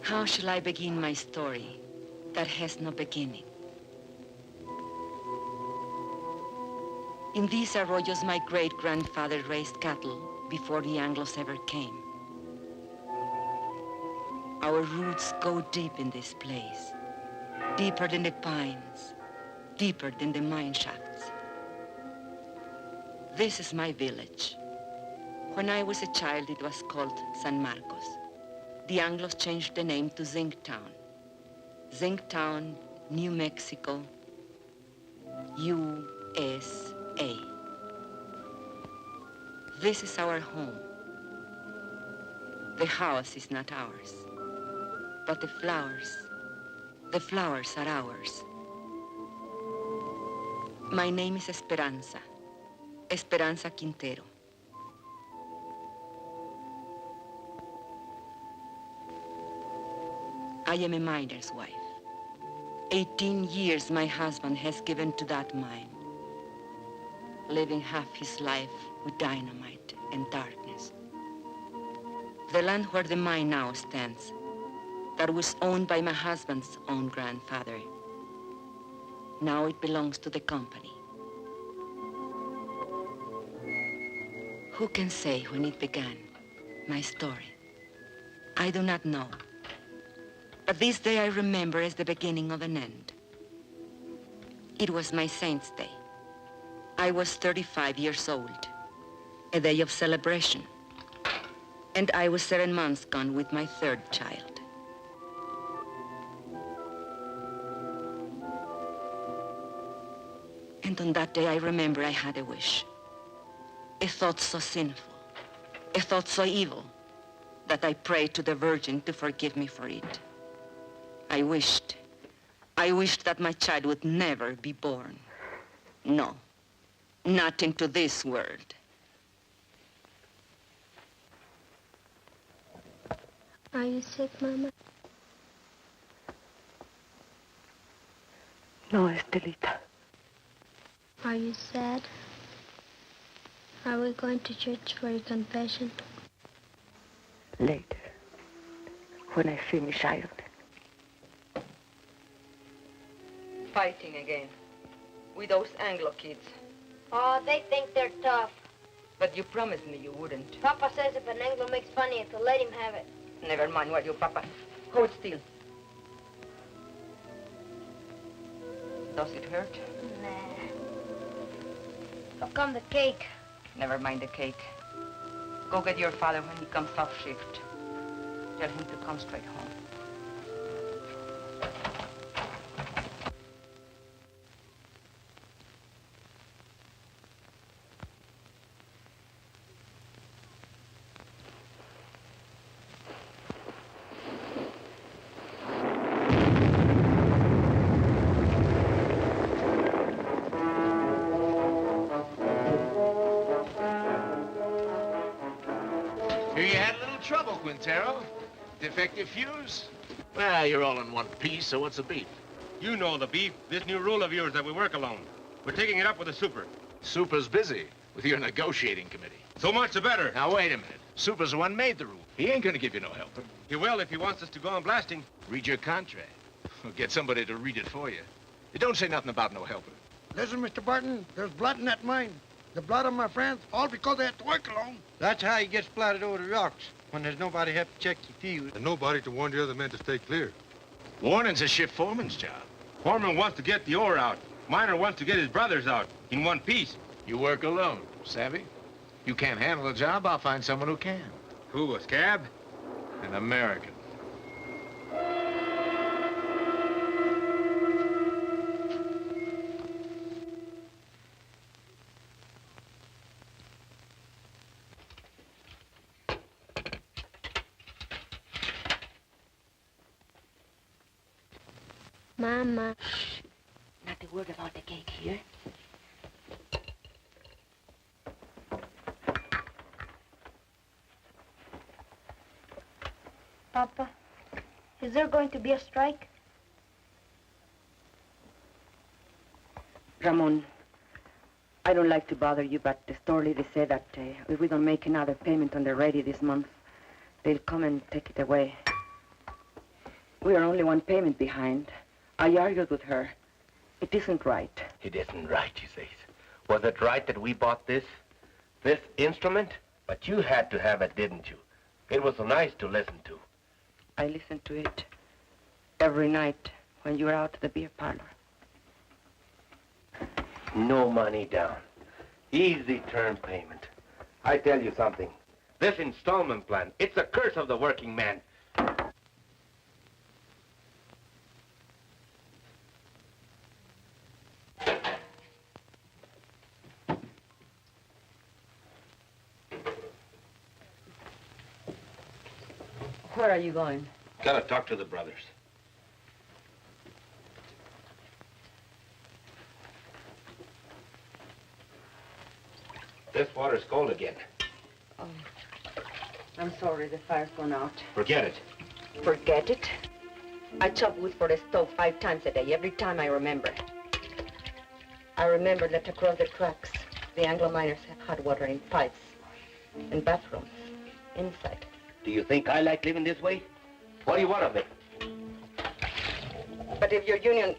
How shall I begin my story that has no beginning? In these arroyos, my great-grandfather raised cattle before the Anglos ever came. Our roots go deep in this place, deeper than the pines, deeper than the mine shafts. This is my village. When I was a child, it was called San Marcos. The Anglos changed the name to Zinc Town. Zinc Town, New Mexico, USA. This is our home. The house is not ours, but the flowers are ours. My name is Esperanza, Esperanza Quintero. I am a miner's wife. 18 years my husband has given to that mine, living half his life with dynamite and darkness. The land where the mine now stands, that was owned by my husband's own grandfather, now it belongs to the company. Who can say when it began, my story? I do not know. But this day I remember as the beginning of an end. It was my saint's day. I was 35 years old, a day of celebration. And I was 7 months gone with my third child. And on that day I remember I had a wish. A thought so sinful, a thought so evil, that I prayed to the Virgin to forgive me for it. I wished that my child would never be born. No, not into this world. Are you sick, Mama? No, Estelita. Are you sad? Are we going to church for your confession? Later, when I finish ironing. Fighting again with those Anglo kids. Oh, they think they're tough. But you promised me you wouldn't. Papa says if an Anglo makes fun of you, to let him have it. Never mind what you, Papa. Hold still. Does it hurt? Nah. How come the cake? Never mind the cake. Go get your father when he comes off shift. Tell him to come straight home. Quintero? Defective fuse? Well, you're all in one piece, so what's the beef? You know the beef. This new rule of yours that we work alone. We're taking it up with the super. Super's busy with your negotiating committee. So much the better. Now, wait a minute. Super's the one made the rule. He ain't gonna give you no helper. He will if he wants us to go on blasting. Read your contract. Or get somebody to read it for you. It don't say nothing about no helper. Listen, Mr. Barton, there's blood in that mine. The blood of my friends, all because they had to work alone. That's how he gets splattered over the rocks, when there's nobody to help check the fuse. And nobody to warn the other men to stay clear. Warning's a shift foreman's job. Foreman wants to get the ore out. Miner wants to get his brothers out in one piece. You work alone, savvy? You can't handle the job, I'll find someone who can. Who, a scab? An American. Mama. Shh. Not a word about the cake here. Papa, is there going to be a strike? Ramon, I don't like to bother you, but the store lady said that if we don't make another payment on the ready this month, they'll come and take it away. We are only one payment behind. I argued with her. It isn't right. It isn't right, she says. Was it right that we bought this instrument? But you had to have it, didn't you? It was so nice to listen to. I listened to it every night when you were out at the beer parlor. No money down. Easy term payment. I tell you something. This installment plan, it's a curse of the working man. Where are you going? Gotta talk to the brothers. This water's cold again. Oh, I'm sorry, the fire's gone out. Forget it. Forget it? I chop wood for the stove 5 times a day, every time I remember. I remember that across the tracks, the Anglo miners have hot water in pipes and bathrooms inside. Do you think I like living this way? What do you want of me? But if your union,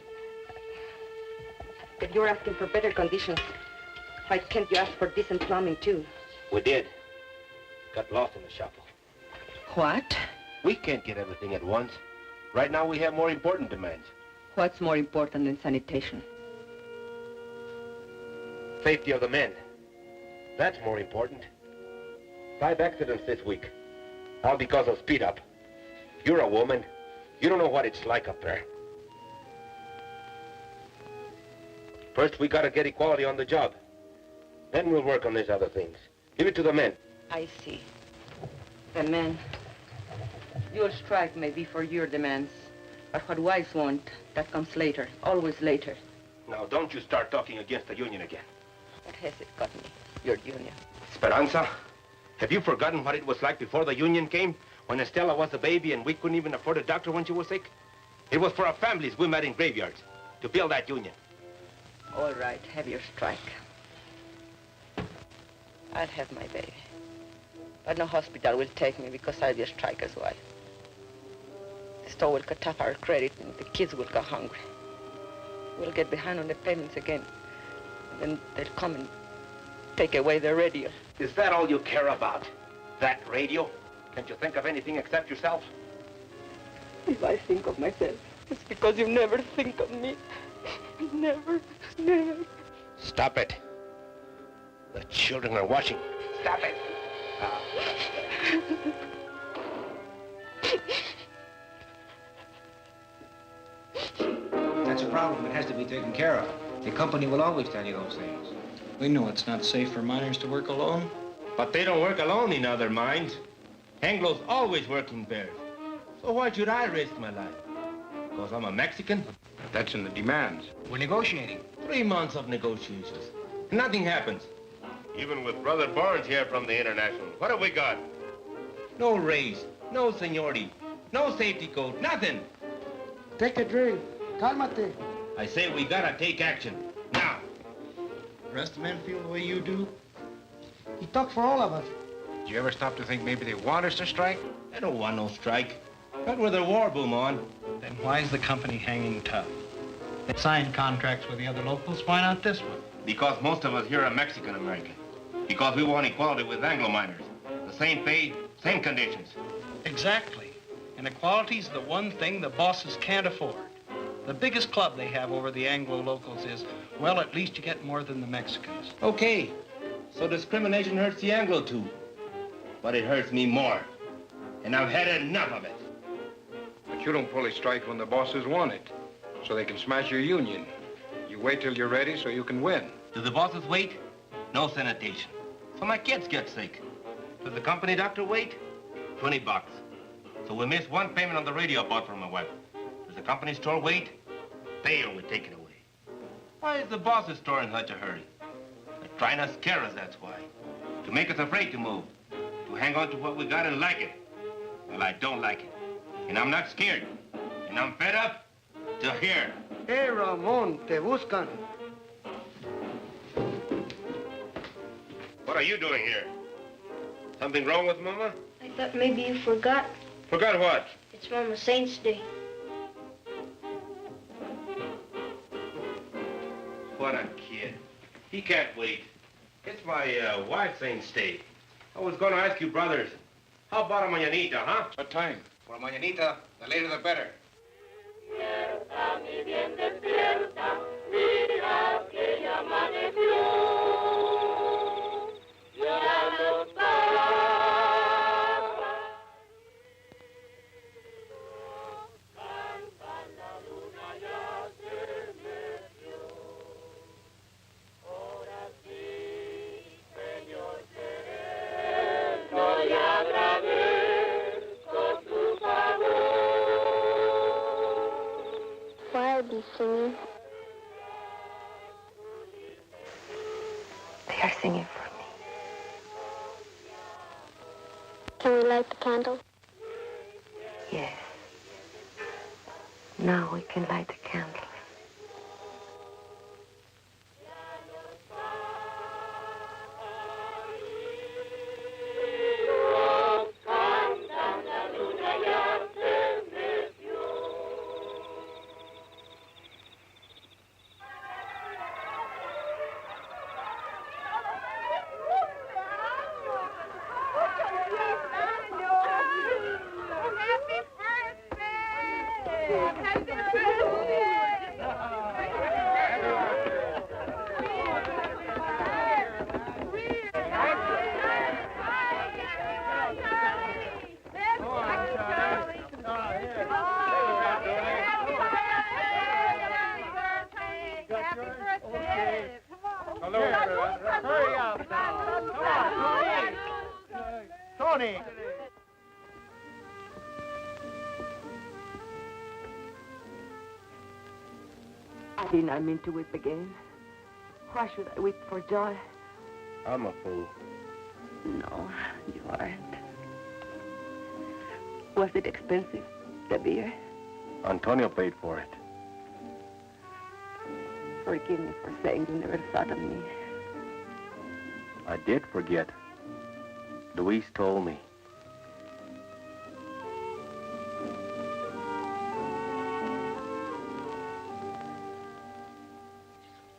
if you're asking for better conditions, why can't you ask for decent plumbing too? We did. Got lost in the shuffle. What? We can't get everything at once. Right now we have more important demands. What's more important than sanitation? Safety of the men. That's more important. 5 accidents this week. All because of speed up. You're a woman. You don't know what it's like up there. First, we gotta get equality on the job. Then we'll work on these other things. Give it to the men. I see. The men. Your strike may be for your demands, but what wives want, that comes later, always later. Now, don't you start talking against the union again. What has it got me, your union? Esperanza, have you forgotten what it was like before the union came? When Estella was a baby and we couldn't even afford a doctor when she was sick? It was for our families we met in graveyards to build that union. All right, have your strike. I'll have my baby. But no hospital will take me because I'll be a striker's wife. The store will cut off our credit and the kids will go hungry. We'll get behind on the payments again. And then they'll come and take away the radio. Is that all you care about? That radio? Can't you think of anything except yourself? If I think of myself, it's because you never think of me. Never, never. Stop it. The children are watching. Stop it. That's a problem. It has to be taken care of. The company will always tell you those things. We know it's not safe for miners to work alone. But they don't work alone in other mines. Anglo's always work in pairs. So why should I risk my life? Because I'm a Mexican? That's in the demands. We're negotiating. 3 months of negotiations. Nothing happens. Even with Brother Barnes here from the International, what have we got? No raise, no seniority, no safety code, nothing. Take a drink. Cálmate. I say we gotta take action. Now. The rest of the men feel the way you do? He talks for all of us. Did you ever stop to think maybe they want us to strike? I don't want no strike. Not with a war boom on. Then why is the company hanging tough? They signed contracts with the other locals. Why not this one? Because most of us here are Mexican-American. Because we want equality with Anglo miners. The same pay, same conditions. Exactly. And equality's the one thing the bosses can't afford. The biggest club they have over the Anglo locals is, well, at least you get more than the Mexicans. Okay. So discrimination hurts the Anglo too. But it hurts me more. And I've had enough of it. But you don't fully strike when the bosses want it, so they can smash your union. You wait till you're ready so you can win. Do the bosses wait? No sanitation. So my kids get sick. Does the company doctor wait? $20. So we miss one payment on the radio I bought for my wife. Does the company store wait? They will take it away. Why is the boss's store in such a hurry? They're trying to scare us, that's why. To make us afraid to move. To hang on to what we got and like it. Well, I don't like it. And I'm not scared. And I'm fed up to here. Hey, Ramon, te buscan. What are you doing here? Something wrong with Mama? I thought maybe you forgot. Forgot what? It's Mama Saint's Day. What a kid. He can't wait. It's my wife's ain't stay. I was going to ask you, brothers, how about a mañanita, huh? What time? For mañanita, the later the better. Why are they singing? They are singing for me. Can we light the candle? Yes. Now we can light the candles. Hurry up now. Tony. I did not mean to weep again. Why should I weep for joy? I'm a fool. No, you aren't. Was it expensive, the beer? Antonio paid for it. Forgive me for saying you never thought of me. I did forget. Luis told me.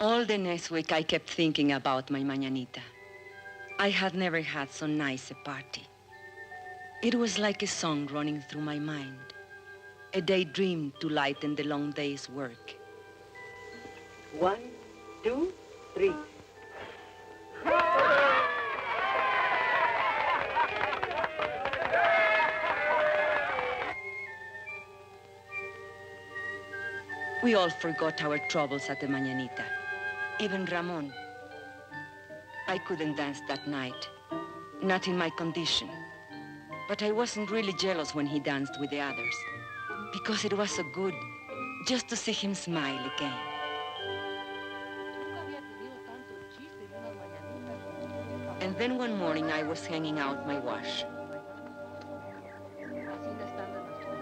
All the next week, I kept thinking about my mañanita. I had never had so nice a party. It was like a song running through my mind, a daydream to lighten the long day's work. 1, 2, 3. We all forgot our troubles at the mañanita. Even Ramon. I couldn't dance that night, not in my condition. But I wasn't really jealous when he danced with the others, because it was so good just to see him smile again. And then one morning I was hanging out my wash.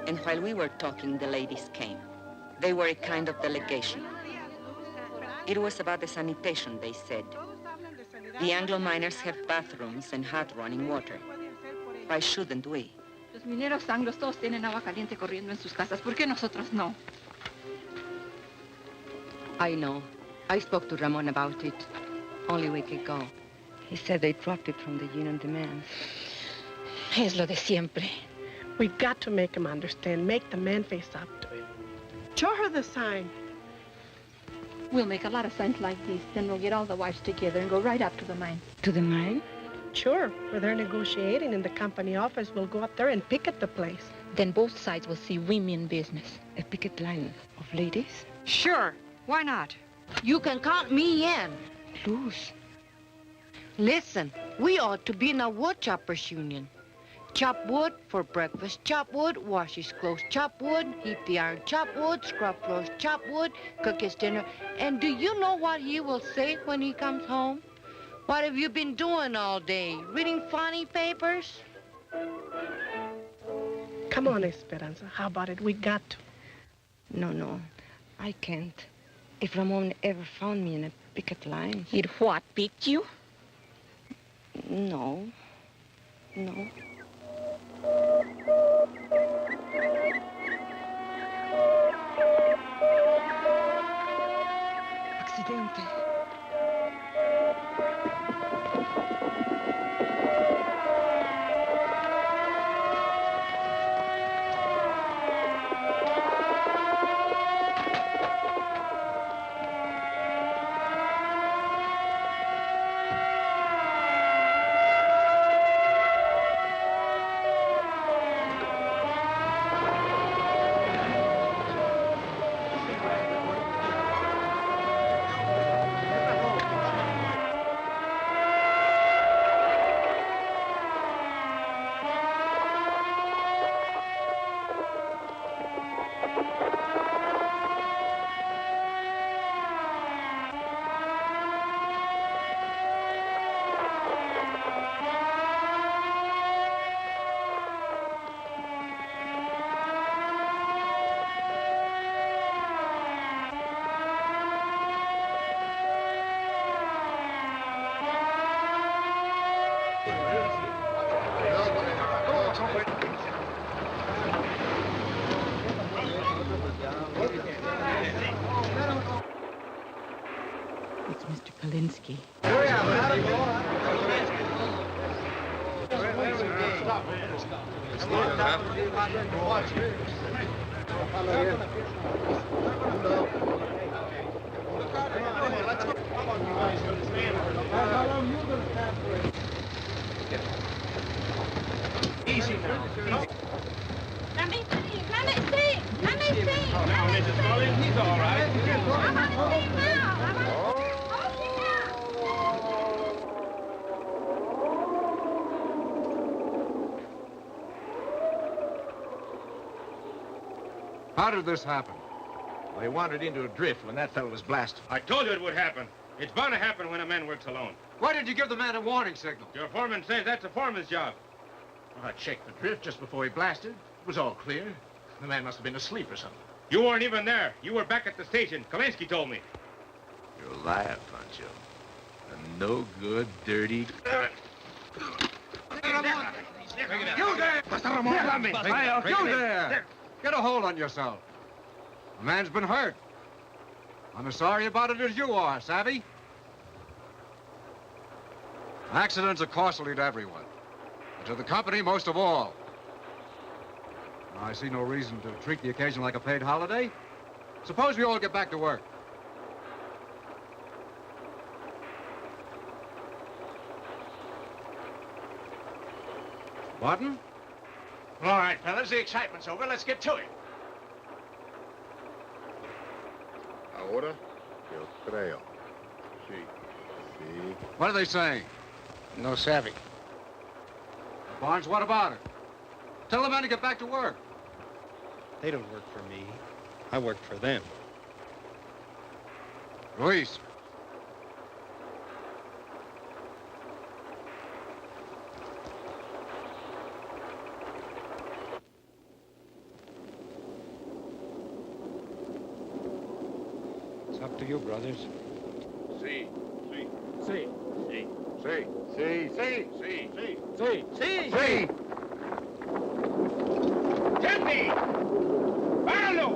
And while we were talking, the ladies came. They were a kind of delegation. It was about the sanitation, they said. The Anglo miners have bathrooms and hot running water. Why shouldn't we? Los mineros anglos todos tienen agua caliente corriendo en sus casas. ¿Por qué nosotros no? I know. I spoke to Ramon about it only a week ago. He said they dropped it from the union demands. Es lo de siempre. We've got to make him understand. Make the man face up to it. Show her the sign. We'll make a lot of signs like these. Then we'll get all the wives together and go right up to the mine. To the mine? Sure. Where they're negotiating in the company office, we'll go up there and picket the place. Then both sides will see women business. A picket line of ladies? Sure. Why not? You can count me in. Luz. Listen, we ought to be in a wood choppers union. Chop wood for breakfast, chop wood, wash his clothes, chop wood, heat the iron, chop wood, scrub floors, chop wood, cook his dinner. And do you know what he will say when he comes home? What have you been doing all day? Reading funny papers? Come on, Esperanza. How about it? We got to. No, I can't. If Ramon ever found me in a picket line... He'd what, picked you? No. frente. It's Mr. Polinsky. Easy now. Let me see. Let me see. Let me see. Now, Mrs. Mullins, he's all right. I want to see now. I want to see. How did this happen? Well, he wandered into a drift when that fellow was blasted. I told you it would happen. It's bound to happen when a man works alone. Why did you give the man a warning signal? Your foreman says that's a foreman's job. Well, I checked the drift just before he blasted. It was all clear. The man must have been asleep or something. You weren't even there. You were back at the station. Kalinsky told me. You're a liar, Pancho. A no-good, dirty... You there! You there! Get a hold on yourself. The man's been hurt. I'm as sorry about it as you are, savvy? Accidents are costly to everyone, but to the company most of all. I see no reason to treat the occasion like a paid holiday. Suppose we all get back to work. Barton? All right, fellas, the excitement's over. Let's get to it. Ahora, yo creo. Sí. Sí. What are they saying? No savvy. Barnes, what about it? Tell the men to get back to work. They don't work for me. I work for them. Luis. It's up to you, brothers. Sí. Sí. Sí. Sí. Sí. Sí. Sí. Sí. Sí. Sí. Sí. ¡Gente! ¡Páralo!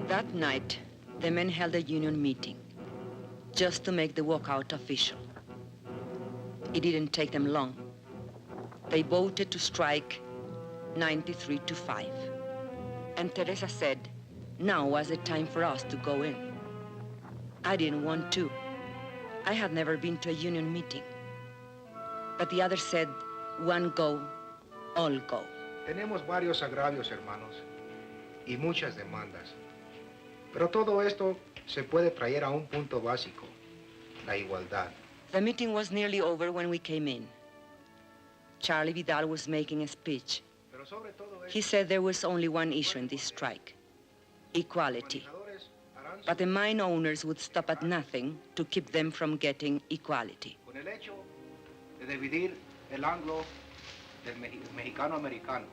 That night, the men held a union meeting just to make the walkout official. It didn't take them long. They voted to strike 93-5. And Teresa said, now was the time for us to go in. I didn't want to. I had never been to a union meeting. But the others said, one go, all go. Tenemos varios agravios, hermanos, y muchas demandas. Pero todo esto se puede traer a un punto básico, la igualdad. The meeting was nearly over when we came in. Charlie Vidal was making a speech. He said there was only one issue in this strike, equality. But the mine owners would stop at nothing to keep them from getting equality. Con el hecho de dividir el anglo del mexicano-americano.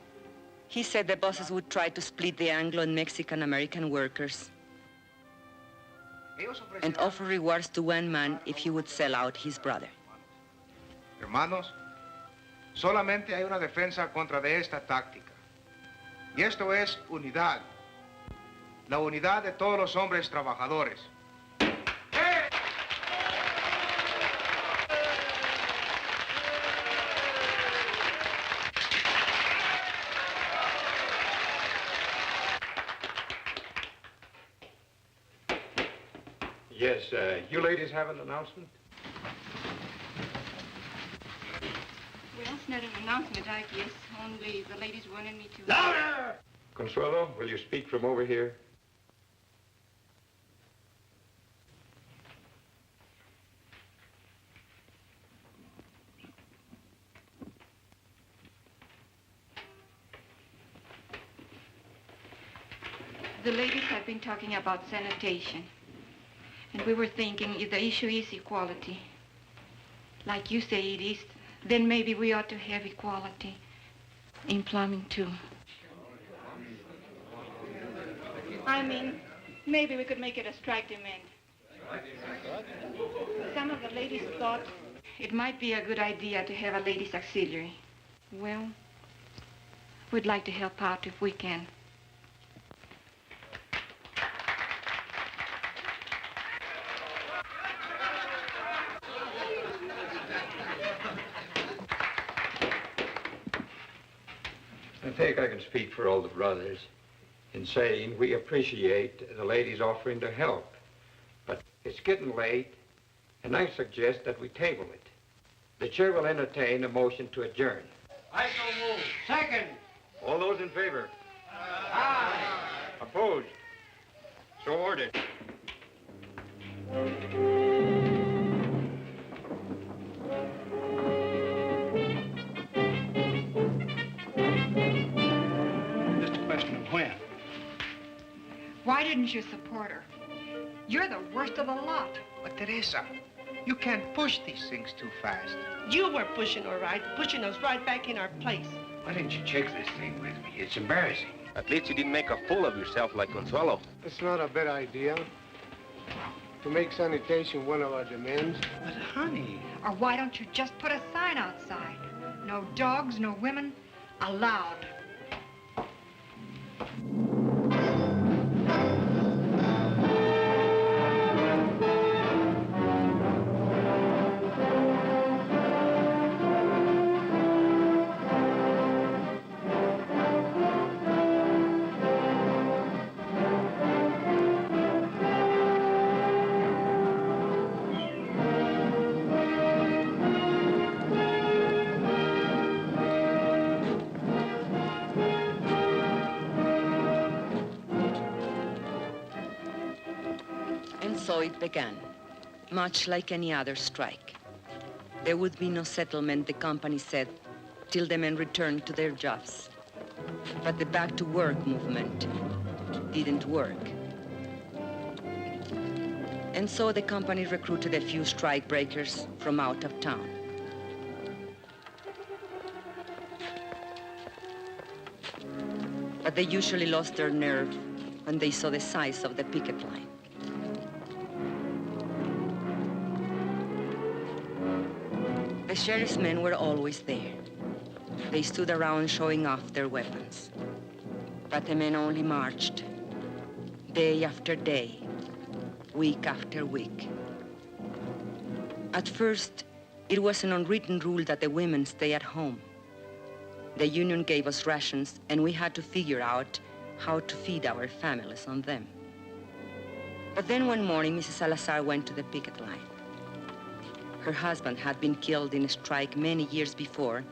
He said the bosses would try to split the Anglo and Mexican-American workers and offer rewards to one man if he would sell out his brother. Hermanos, solamente hay una defensa contra de esta táctica. Y esto es unidad. La unidad de todos los hombres trabajadores. Yes, you ladies have an announcement? Well, it's not an announcement, I guess. Only the ladies wanted me to... Louder! Consuelo, will you speak from over here? The ladies have been talking about sanitation. And we were thinking if the issue is equality, like you say it is, then maybe we ought to have equality in plumbing too. I mean, maybe we could make it a strike demand. Some of the ladies thought it might be a good idea to have a ladies' auxiliary. Well, we'd like to help out if we can. I think I can speak for all the brothers in saying we appreciate the ladies offering to help. But it's getting late, and I suggest that we table it. The chair will entertain a motion to adjourn. I so move. Second. All those in favor? Aye. Opposed? So ordered. Just a question of when. Why didn't you support her? You're the worst of the lot. But Teresa, you can't push these things too fast. You were pushing her right, pushing us right back in our place. Why didn't you check this thing with me? It's embarrassing. At least you didn't make a fool of yourself like Consuelo. It's not a bad idea to make sanitation one of our demands. But honey... Or why don't you just put a sign outside? No dogs, no women, allowed. So it began, much like any other strike. There would be no settlement, the company said, till the men returned to their jobs. But the back-to-work movement didn't work. And so the company recruited a few strike breakers from out of town. But they usually lost their nerve when they saw the size of the picket line. The sheriff's men were always there. They stood around showing off their weapons. But the men only marched, day after day, week after week. At first, it was an unwritten rule that the women stay at home. The union gave us rations, and we had to figure out how to feed our families on them. But then one morning, Mrs. Salazar went to the picket line. Her husband had been killed in a strike many years before,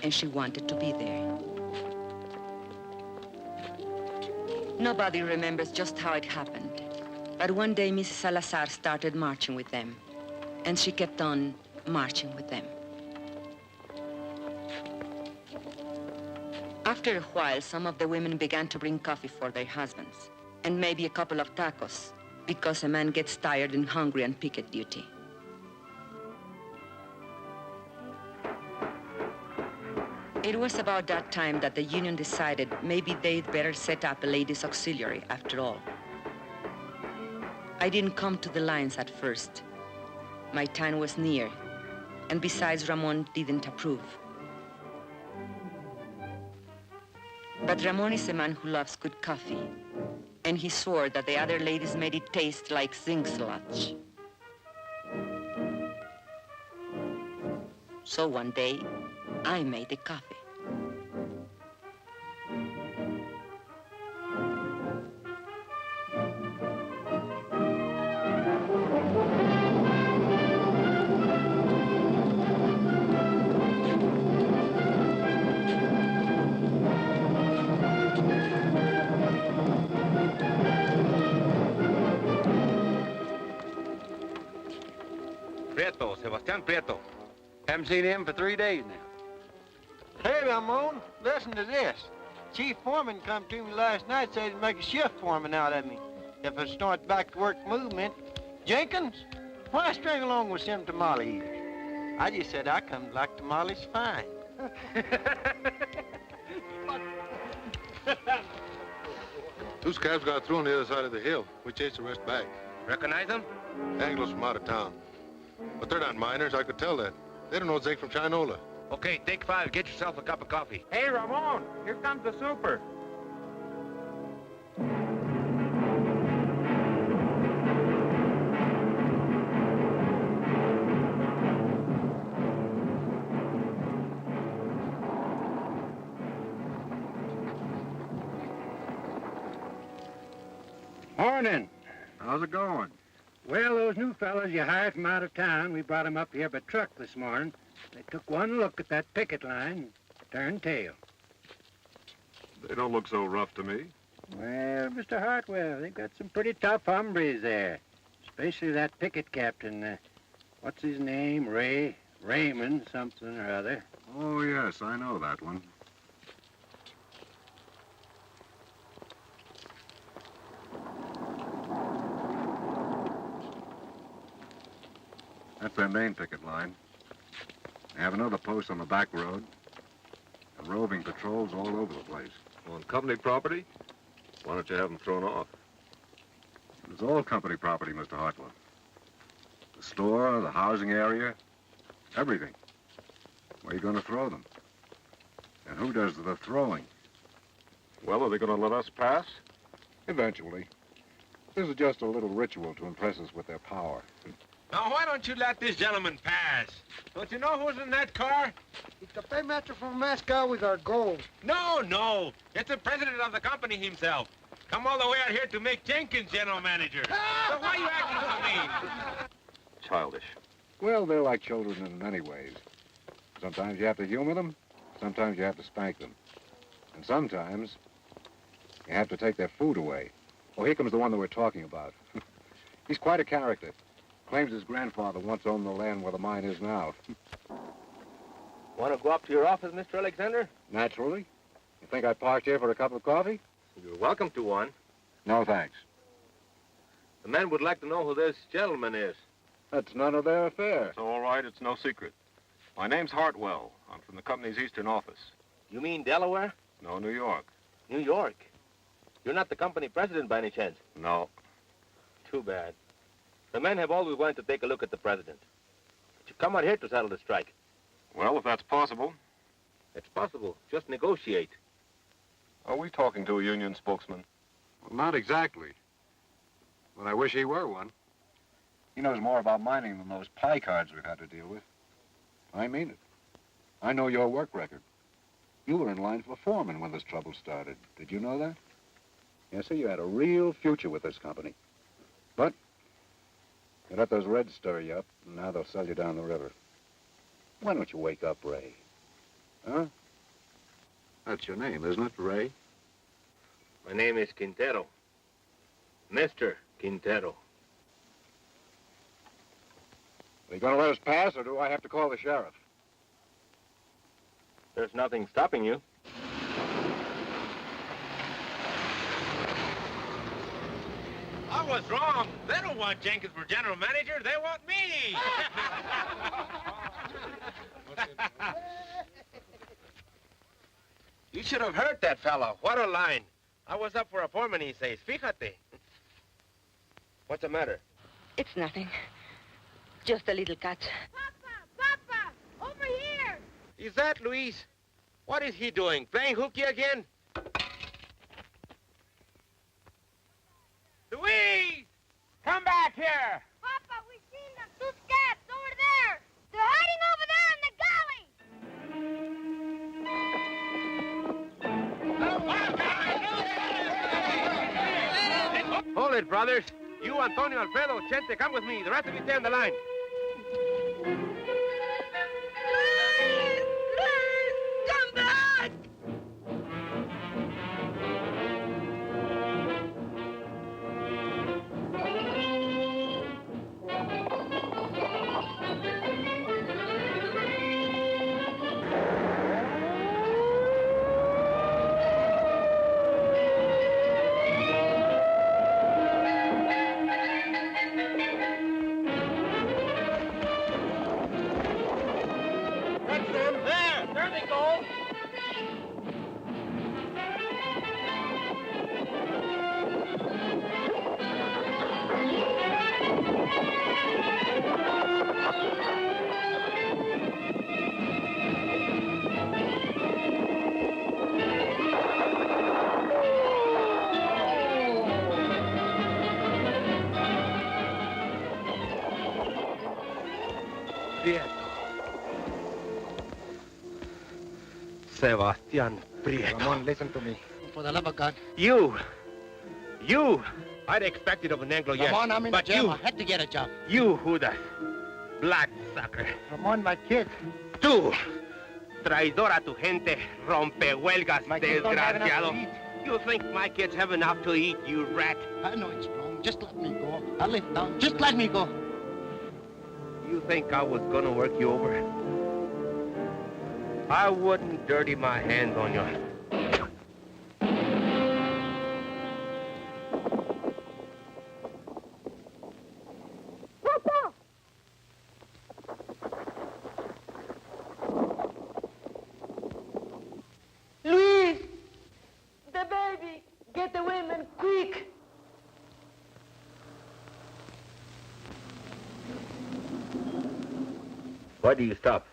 and she wanted to be there. Nobody remembers just how it happened. But one day, Mrs. Salazar started marching with them, and she kept on marching with them. After a while, some of the women began to bring coffee for their husbands, and maybe a couple of tacos, because a man gets tired and hungry on picket duty. It was about that time that the union decided maybe they'd better set up a ladies' auxiliary after all. I didn't come to the lines at first. My time was near, and besides, Ramon didn't approve. But Ramon is a man who loves good coffee, and he swore that the other ladies made it taste like zinc sludge. So one day, I made the coffee. Prieto, Sebastian Prieto. Haven't seen him for 3 days now. Hey, Ramon, listen to this. Chief Foreman come to me last night, said he'd make a shift foreman out of me if I start back to work movement. Jenkins, why string along with some tamale eaters? I just said I come to like tamales fine. Two scabs got through on the other side of the hill. We chased the rest back. Recognize them? Anglos from out of town. But they're not miners, I could tell that. They don't know Zeke from Chinola. Okay, take 5. Get yourself a cup of coffee. Hey, Ramon, here comes the super. Morning. How's it going? Well, those new fellas you hired from out of town, we brought them up here by truck this morning. They took one look at that picket line, turned tail. They don't look so rough to me. Well, Mr. Hartwell, they've got some pretty tough hombres there, especially that picket captain. What's his name? Raymond something or other. Oh, yes, I know that one. That's their main picket line. They have another post on the back road. And roving patrols all over the place. On company property? Why don't you have them thrown off? It's all company property, Mr. Hartwell. The store, the housing area, everything. Where are you going to throw them? And who does the throwing? Well, are they going to let us pass? Eventually. This is just a little ritual to impress us with their power. Now, why don't you let this gentleman pass? Don't you know who's in that car? It's the paymaster from Moscow with our gold. No. It's the president of the company himself. Come all the way out here to make Jenkins general manager. So why are you acting so mean? Childish. Well, they're like children in many ways. Sometimes you have to humor them. Sometimes you have to spank them. And sometimes you have to take their food away. Oh, here comes the one that we're talking about. He's quite a character. Claims his grandfather once owned the land where the mine is now. Want to go up to your office, Mr. Alexander? Naturally. You think I parked here for a cup of coffee? You're welcome to one. No, thanks. The man would like to know who this gentleman is. That's none of their affair. It's all right. It's no secret. My name's Hartwell. I'm from the company's eastern office. You mean Delaware? No, New York. New York? You're not the company president by any chance? No. Too bad. The men have always wanted to take a look at the president. But you come out here to settle the strike. Well, if that's possible. It's possible. Just negotiate. Are we talking to a union spokesman? Well, not exactly. But I wish he were one. He knows more about mining than those pie cards we've had to deal with. I mean it. I know your work record. You were in line for foreman when this trouble started. Did you know that? Yes, sir, you had a real future with this company. But you let those Reds stir you up, and now they'll sell you down the river. Why don't you wake up, Ray? Huh? That's your name, isn't it, Ray? My name is Quintero. Mr. Quintero. Are you going to let us pass, or do I have to call the sheriff? There's nothing stopping you. I was wrong. They don't want Jenkins for general manager. They want me. You should have heard that fellow. What a line. I was up for a foreman, he says. Fíjate. What's the matter? It's nothing. Just a little cut. Papa! Over here! Is that Luis? What is he doing? Playing hooky again? Luis! Come back here! Papa, we've seen them. Two scabs over there. They're hiding over there in the galley. Hold it, brothers. You, Antonio, Alfredo, Chente, come with me. The rest of you stay on the line. Come back! There they go. Prieto. Sebastian Prieto. Ramon, listen to me. For the love of God. You! I'd expect it of an Anglo, yes. Ramon, I'm in but the jail. you, I had to get a job. You, Judas. Bloodsucker. Ramon, my kid. Tú, traidor a tu gente, rompehuelgas, My kids don't have enough desgraciado. to eat. You think my kids have enough to eat, you rat? I know it's wrong. Just let me go. I'll live now. Just let me go. You think I was gonna work you over? I wouldn't dirty my hands on you. Luis! The baby! Get the women, quick! Why do you stop?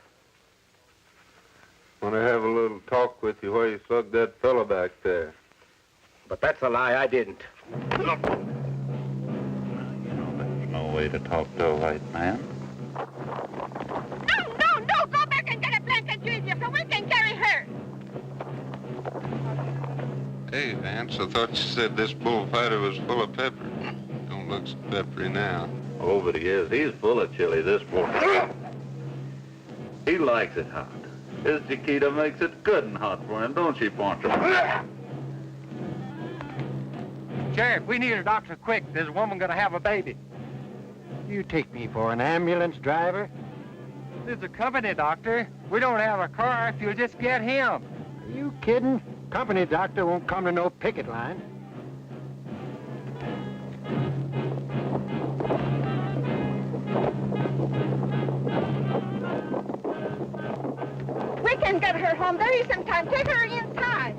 Want to have a little talk with you while you slug that fella back there. But that's a lie. I didn't. There's no way to talk to a white man. No! Go back and get a blanket, Julia, so we can carry her. Hey, Vance, I thought you said this bullfighter was full of pepper. Don't look so peppery now. Oh, but he is. He's full of chili, this boy. He likes it hot. His Chiquita makes it good and hot for him, don't she, Poncho? Sheriff, we need a doctor quick. There's a woman gonna have a baby. You take me for an ambulance driver? This is a company doctor. We don't have a car if you'll just get him. Are you kidding? Company doctor won't come to no picket line. We can get her home. There isn't time. Take her inside.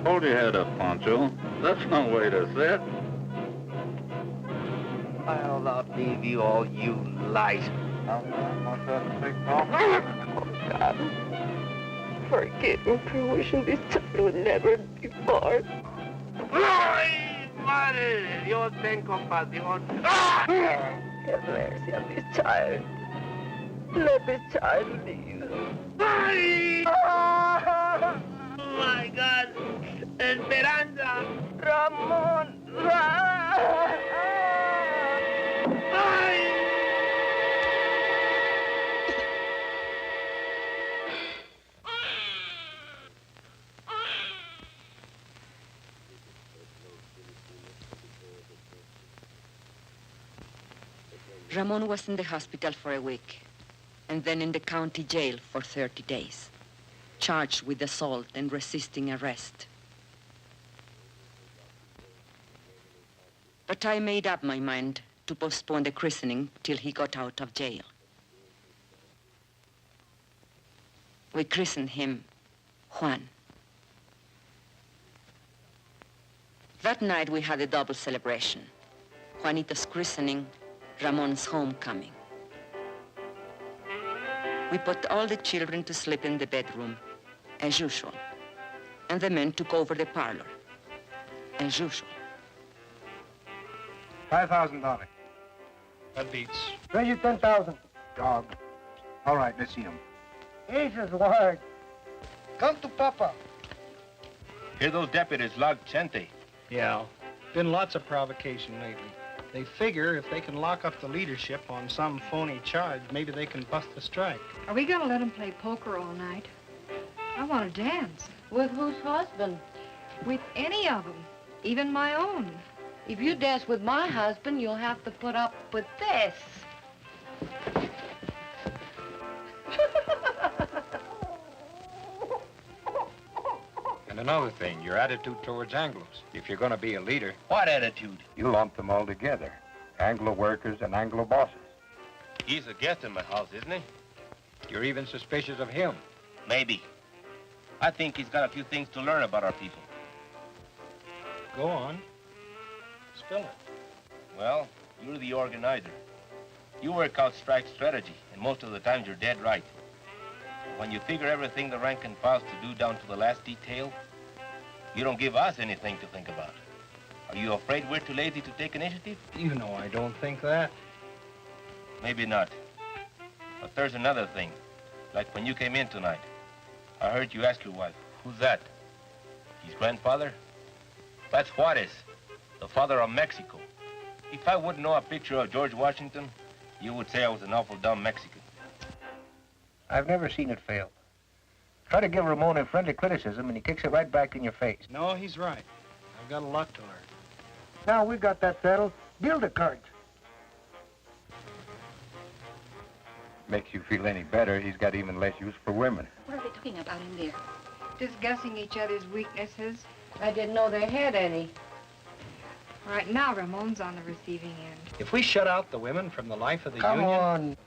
Hold your head up, Poncho. That's no way to sit. I'll outlive you all, you lies. Oh, God. Forgive me for wishing this child would never be born. ¡Ay, madre de Dios, ten compasión! Have mercy on this child. Let this child live. ¡Ay! Ah! Oh, my God! ¡Esperanza! Ramon! ¡Ay! Ramon was in the hospital for a week, and then in the county jail for 30 days, charged with assault and resisting arrest. But I made up my mind to postpone the christening till he got out of jail. We christened him Juan. That night we had a double celebration. Juanito's christening, Ramon's homecoming. We put all the children to sleep in the bedroom, as usual, and the men took over the parlor, as usual. $5,000. That beats. Raise you 10,000. Dog. All right, let's see him. Jesus, word. Come to Papa. Hear those deputies log Chente. Yeah, been lots of provocation lately. They figure if they can lock up the leadership on some phony charge, maybe they can bust the strike. Are we gonna let him play poker all night? I want to dance. With whose husband? With any of them, even my own. If you dance with my husband, you'll have to put up with this. And another thing, your attitude towards Anglos. If you're going to be a leader... What attitude? You lump them all together. Anglo workers and Anglo bosses. He's a guest in my house, isn't he? You're even suspicious of him. Maybe. I think he's got a few things to learn about our people. Go on. Spill it. Well, you're the organizer. You work out strike strategy, and most of the times you're dead right. When you figure everything the rank and file's to do down to the last detail, you don't give us anything to think about. Are you afraid we're too lazy to take initiative? You know I don't think that. Maybe not. But there's another thing. Like when you came in tonight, I heard you ask your wife, who's that? His grandfather? That's Juarez, the father of Mexico. If I wouldn't know a picture of George Washington, you would say I was an awful dumb Mexican. I've never seen it fail. Try to give Ramon a friendly criticism, and he kicks it right back in your face. No, he's right. I've got a lot to learn. Now we got that settled. Deal the cards. Makes you feel any better, he's got even less use for women. What are they talking about in there? Discussing each other's weaknesses. I didn't know they had any. Right now, Ramon's on the receiving end. If we shut out the women from the life of the Come union... on.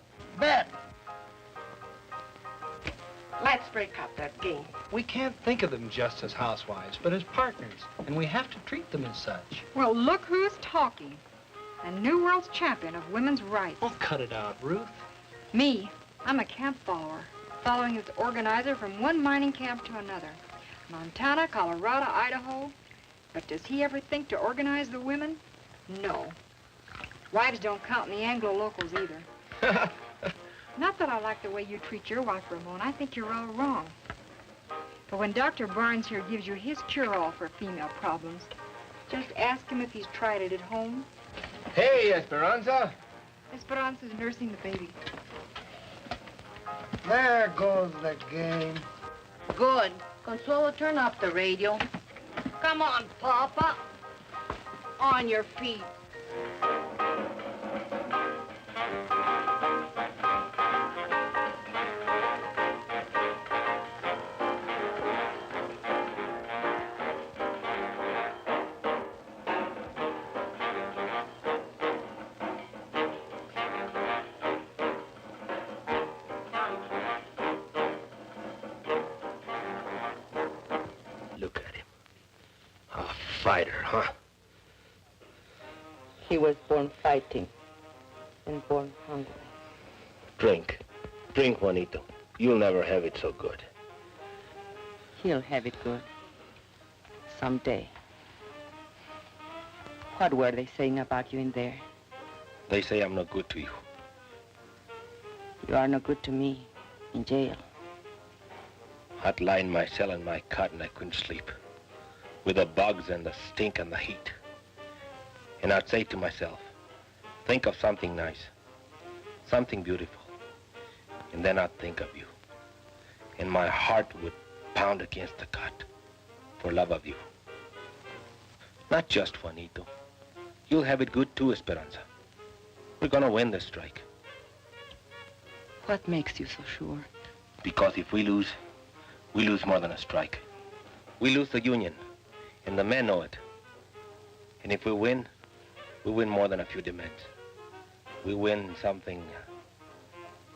Bet. Let's break up that game. We can't think of them just as housewives, but as partners, and we have to treat them as such. Well, look who's talking. The New World's champion of women's rights. Oh, cut it out, Ruth. Me, I'm a camp follower, following its organizer from one mining camp to another. Montana, Colorado, Idaho. But does he ever think to organize the women? No. Wives don't count in the Anglo locals either. Not that I like the way you treat your wife, Ramon. I think you're all wrong. But when Dr. Barnes here gives you his cure-all for female problems, just ask him if he's tried it at home. Hey, Esperanza. Esperanza's nursing the baby. There goes the game. Good. Consuelo, turn up the radio. Come on, Papa. On your feet. Look at him. A fighter, huh? He was born fighting and born hungry. Drink. Drink, Juanito. You'll never have it so good. He'll have it good. Someday. What were they saying about you in there? They say I'm no good to you. You are no good to me in jail. I'd lie in my cell in my cot and I couldn't sleep. With the bugs and the stink and the heat. And I'd say to myself, think of something nice. Something beautiful. And then I'd think of you. And my heart would pound against the cot for love of you. Not just Juanito. You'll have it good too, Esperanza. We're gonna win this strike. What makes you so sure? Because if we lose more than a strike. We lose the union, and the men know it. And if we win more than a few demands. We win something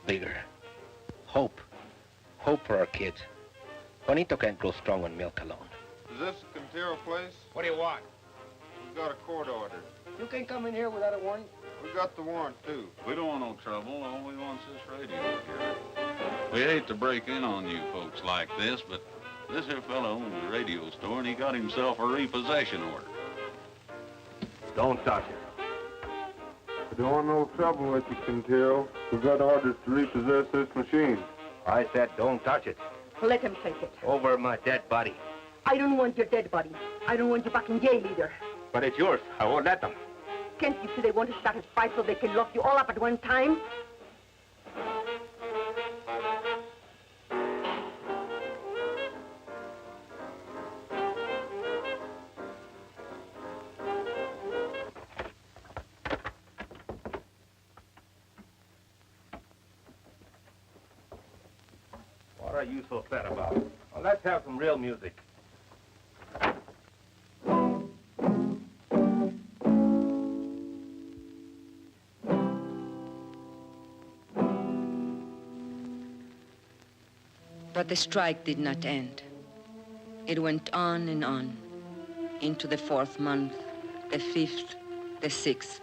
bigger. Hope. Hope for our kids. Juanito can't grow strong on milk alone. Is this the Quintero place? What do you want? We've got a court order. You can't come in here without a warrant. We got the warrant, too. We don't want no trouble. All we want's this radio here. We hate to break in on you folks like this, but this here fellow owns a radio store, and he got himself a repossession order. Don't touch it. We don't want no trouble with you, Quintero. We've got orders to repossess this machine. I said don't touch it. Let him take it. Over my dead body. I don't want your dead body. I don't want you back in jail either. But it's yours. I won't let them. Can't you see they want to start a fight so they can lock you all up at one time? What are you so sad about? Well, let's have some real music. But the strike did not end. It went on and on, into the 4th month, the 5th, the 6th.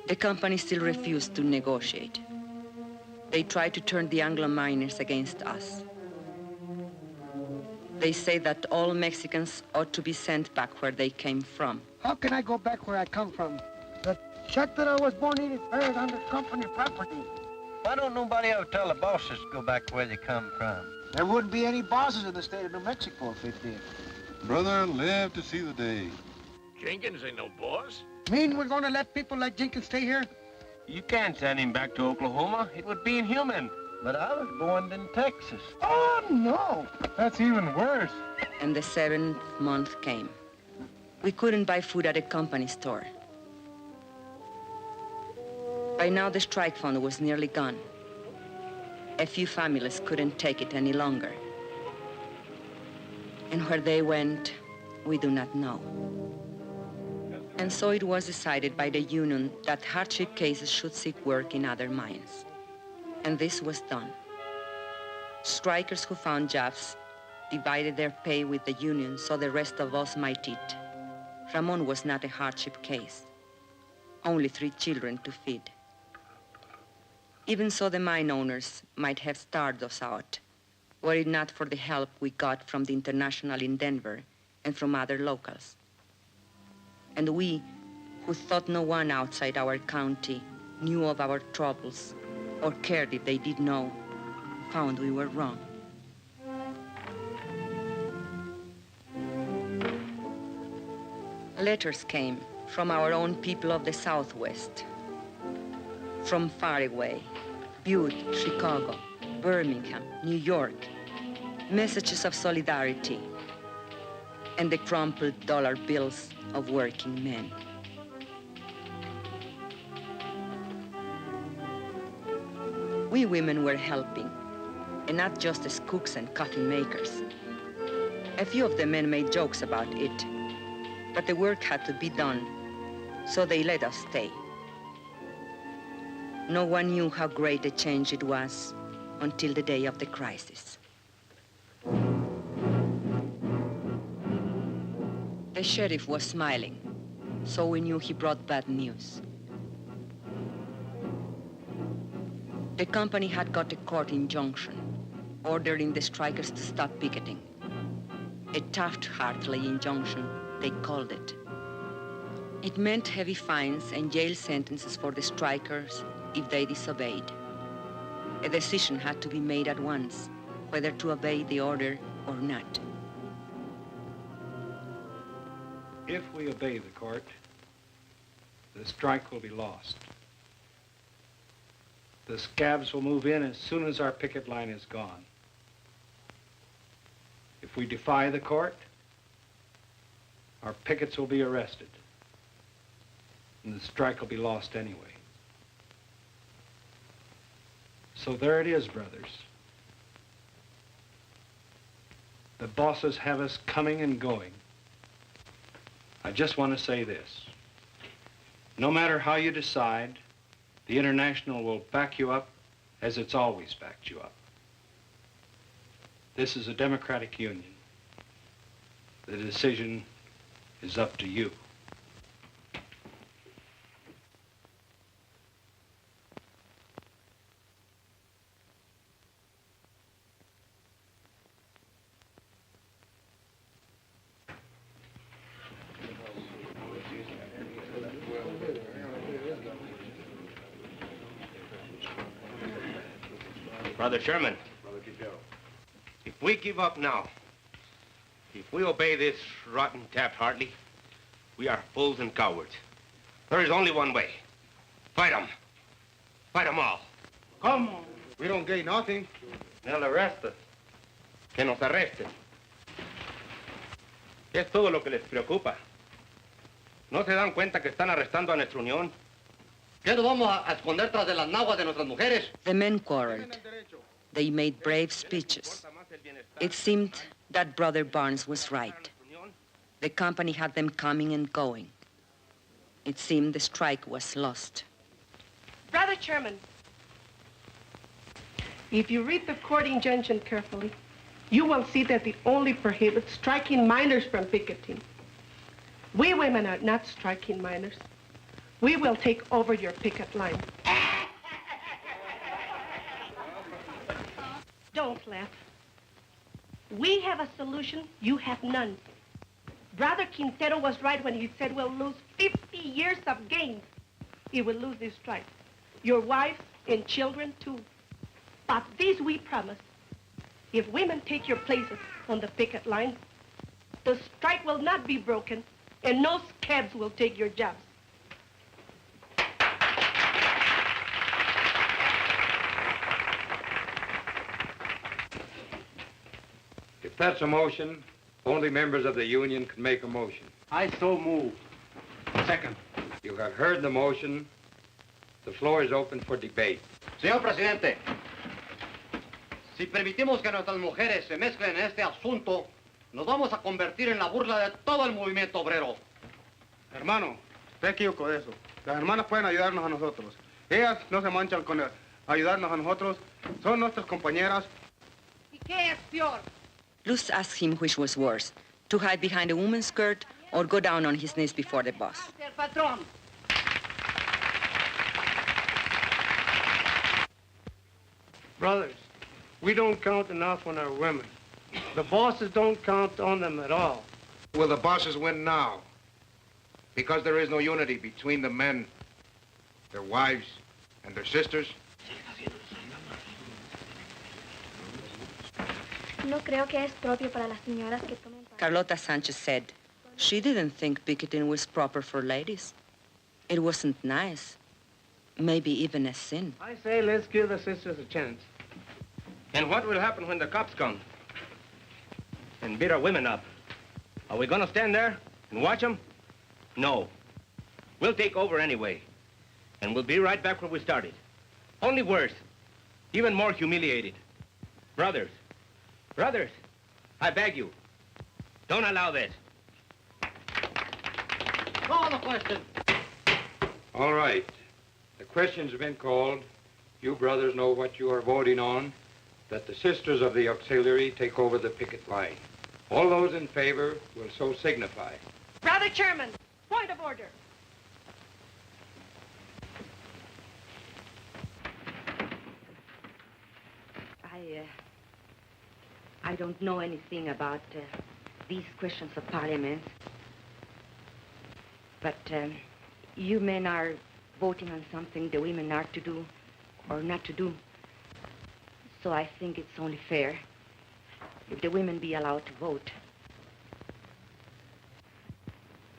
The company still refused to negotiate. They tried to turn the Anglo miners against us. They say that all Mexicans ought to be sent back where they came from. How can I go back where I come from? The shack that I was born in is buried under company property. Why don't nobody ever tell the bosses to go back where they come from? There wouldn't be any bosses in the state of New Mexico if it did. Brother, live to see the day. Jenkins ain't no boss. Mean we're going to let people like Jenkins stay here? You can't send him back to Oklahoma. It would be inhuman. But I was born in Texas. Oh, no. That's even worse. And the 7th month came. We couldn't buy food at a company store. By now, the strike fund was nearly gone. A few families couldn't take it any longer. And where they went, we do not know. And so it was decided by the union that hardship cases should seek work in other mines. And this was done. Strikers who found jobs divided their pay with the union so the rest of us might eat. Ramon was not a hardship case. Only 3 children to feed. Even so, the mine owners might have starved us out, were it not for the help we got from the International in Denver and from other locals. And we, who thought no one outside our county knew of our troubles or cared if they did know, found we were wrong. Letters came from our own people of the Southwest, from far away, Butte, Chicago, Birmingham, New York, messages of solidarity, and the crumpled dollar bills of working men. We women were helping, and not just as cooks and coffee makers. A few of the men made jokes about it, but the work had to be done, so they let us stay. No one knew how great a change it was until the day of the crisis. The sheriff was smiling, so we knew he brought bad news. The company had got a court injunction ordering the strikers to stop picketing. A Taft-Hartley injunction, they called it. It meant heavy fines and jail sentences for the strikers if they disobeyed. A decision had to be made at once, whether to obey the order or not. If we obey the court, the strike will be lost. The scabs will move in as soon as our picket line is gone. If we defy the court, our pickets will be arrested, and the strike will be lost anyway. So there it is, brothers. The bosses have us coming and going. I just want to say this. No matter how you decide, the International will back you up as it's always backed you up. This is a democratic union. The decision is up to you. Brother Sherman, if we give up now, if we obey this rotten Taft-Hartley, we are fools and cowards. There is only one way. Fight them. Fight them all. Come on. We don't gain nothing. They'll arrest us. Que nos arresten. Es todo lo que les preocupa. ¿No se dan cuenta que están arrestando a nuestra unión? ¿Qué nos vamos a esconder tras de las naguas de nuestras mujeres? The men quarreled. They made brave speeches. It seemed that Brother Barnes was right. The company had them coming and going. It seemed the strike was lost. Brother Chairman, if you read the court injunction carefully, you will see that it only prohibits striking minors from picketing. We women are not striking minors. We will take over your picket line. Don't laugh. We have a solution, you have none. Brother Quintero was right when he said we'll lose 50 years of gains. He will lose this strike. Your wives and children, too. But this we promise. If women take your places on the picket line, the strike will not be broken, and no scabs will take your jobs. If that's a motion, only members of the union can make a motion. I so move. Second. You have heard the motion. The floor is open for debate. Señor Presidente, si permitimos que nuestras mujeres se mezclen en este asunto, nos vamos a convertir en la burla de todo el movimiento obrero. Hermano, usted equivocó de eso. Las hermanas pueden ayudarnos a nosotros. Ellas no se manchan con ayudarnos a nosotros. Son nuestras compañeras. ¿Y qué es peor? Luz asked him which was worse, to hide behind a woman's skirt or go down on his knees before the boss. El patrón. Brothers, we don't count enough on our women. The bosses don't count on them at all. Will the bosses win now? Because there is no unity between the men, their wives, and their sisters? No creo que es propio para las señoras que tomen parte. Carlota Sanchez said she didn't think picketing was proper for ladies. It wasn't nice, maybe even a sin. I say let's give the sisters a chance. And what will happen when the cops come and beat our women up? Are we gonna stand there and watch them? No. We'll take over anyway. And we'll be right back where we started. Only worse. Even more humiliated. Brothers, I beg you, don't allow this. Call the question. All right. The question's been called. You brothers know what you are voting on, that the sisters of the auxiliary take over the picket line. All those in favor will so signify. Brother Chairman, point of order. I don't know anything about these questions of parliament. But you men are voting on something the women are to do or not to do. So I think it's only fair if the women be allowed to vote.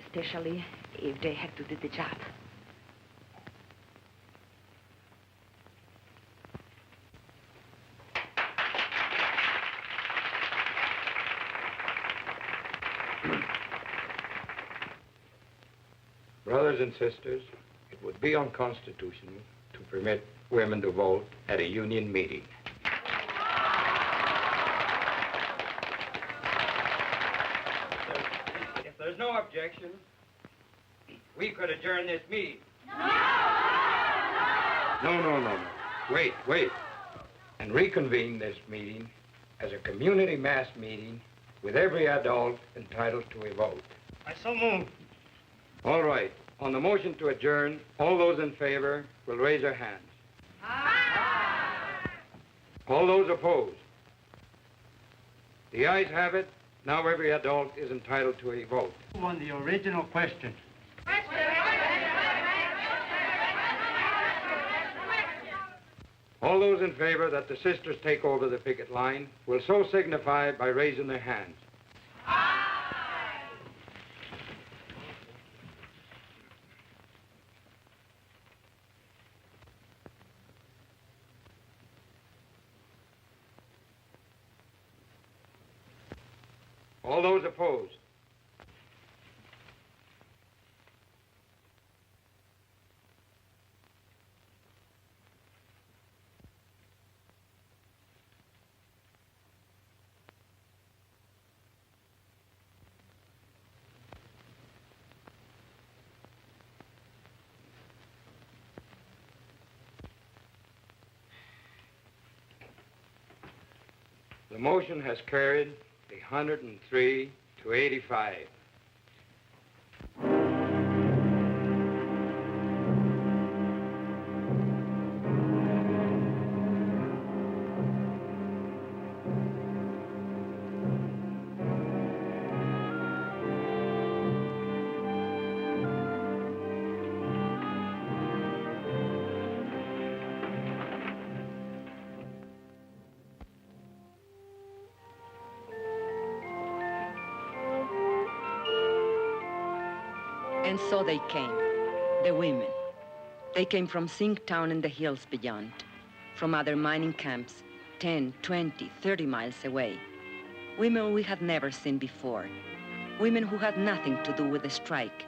Especially if they have to do the job. Brothers and sisters, it would be unconstitutional to permit women to vote at a union meeting. If there's no objection, we could adjourn this meeting. No. Wait. And reconvene this meeting as a community mass meeting with every adult entitled to a vote. I so move. All right. On the motion to adjourn, all those in favor will raise their hands. Aye. All those opposed? The ayes have it. Now every adult is entitled to a vote. On the original question. All those in favor that the sisters take over the picket line will so signify by raising their hands. All those opposed? The motion has carried 103 to 85. And so they came, the women. They came from Sink Town and the hills beyond, from other mining camps, 10, 20, 30 miles away. Women we had never seen before. Women who had nothing to do with the strike.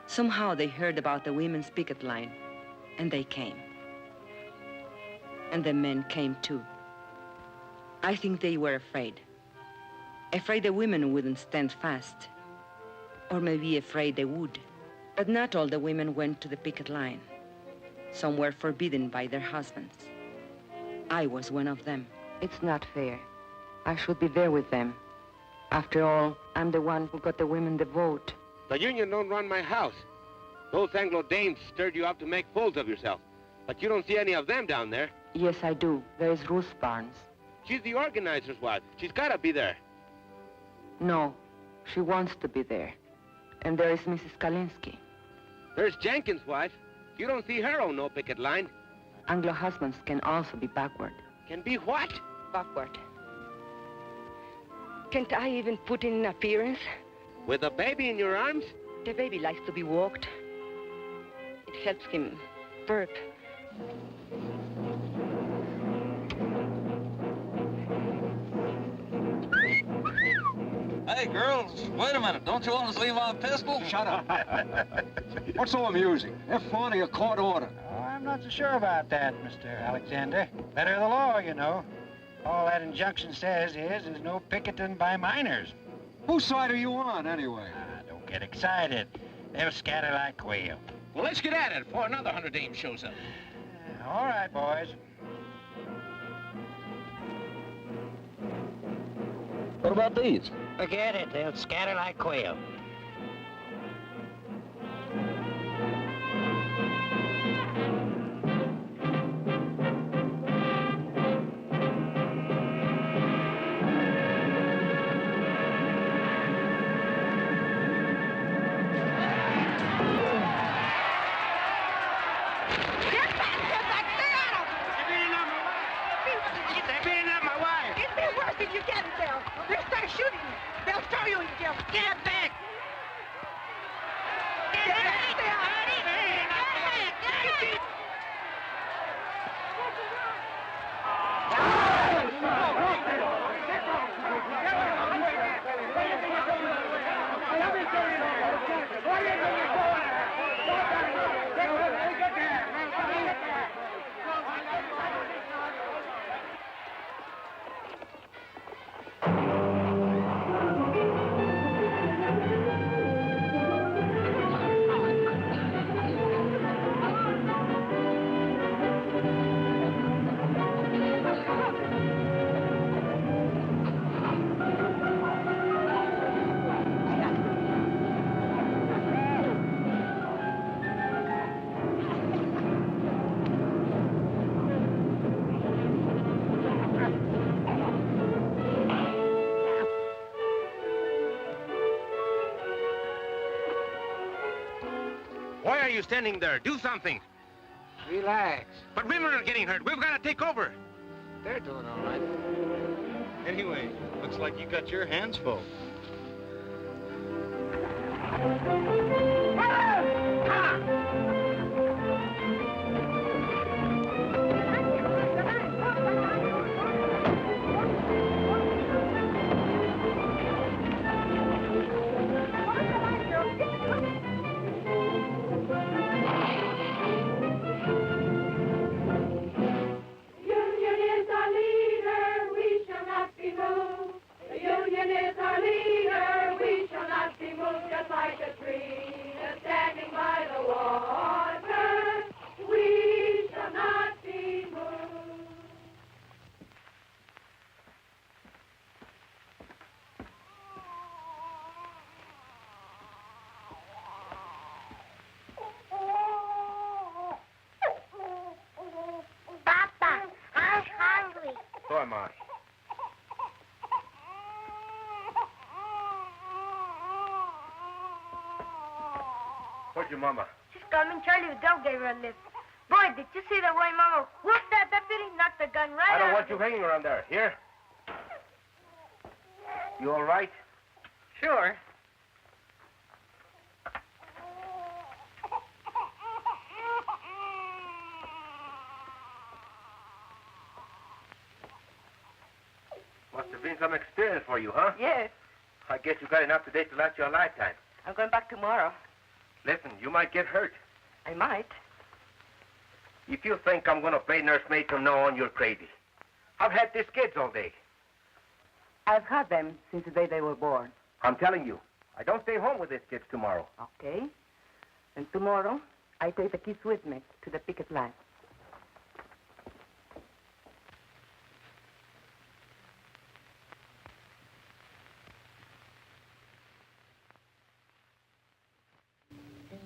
Somehow they heard about the women's picket line, and they came. And the men came too. I think they were afraid. Afraid the women wouldn't stand fast. Or maybe afraid they would. But not all the women went to the picket line. Some were forbidden by their husbands. I was one of them. It's not fair. I should be there with them. After all, I'm the one who got the women the vote. The union don't run my house. Those Anglo-Danes stirred you up to make fools of yourself. But you don't see any of them down there. Yes, I do. There's Ruth Barnes. She's the organizer's wife. She's gotta be there. No, she wants to be there. And there is Mrs. Kalinsky. There's Jenkins' wife. You don't see her on no picket line. Anglo husbands can also be backward. Can be what? Backward. Can't I even put in an appearance? With a baby in your arms? The baby likes to be walked. It helps him burp. Hey, girls, wait a minute. Don't you want to see my pistol? Shut up. What's so amusing? F1 or a court order? Oh, I'm not so sure about that, Mr. Alexander. Better the law, you know. All that injunction says is there's no picketing by miners. Whose side are you on, anyway? Don't get excited. They'll scatter like quail. Well, let's get at it before another 100 dames shows up. All right, boys. What about these? Forget it. They'll scatter like quail. you standing there? Do something. Relax. But women are getting hurt. We've got to take over. They're doing all right. Anyway, looks like you got your hands full. So am I. Where's your mama? She's coming. Charlie the dog gave her a lift. Boy, did you see the way Mama whooped that deputy? Knocked the gun right I don't out want of you him. hanging around there. Here? You all right? Sure. Must have been some experience for you, huh? Yes. I guess you got enough today to last you a lifetime. I'm going back tomorrow. Listen, you might get hurt. I might. If you think I'm going to play nursemaid from now on, you're crazy. I've had these kids all day. I've had them since the day they were born. I'm telling you, I don't stay home with these kids tomorrow. Okay. And tomorrow, I take the kids with me to the picket line.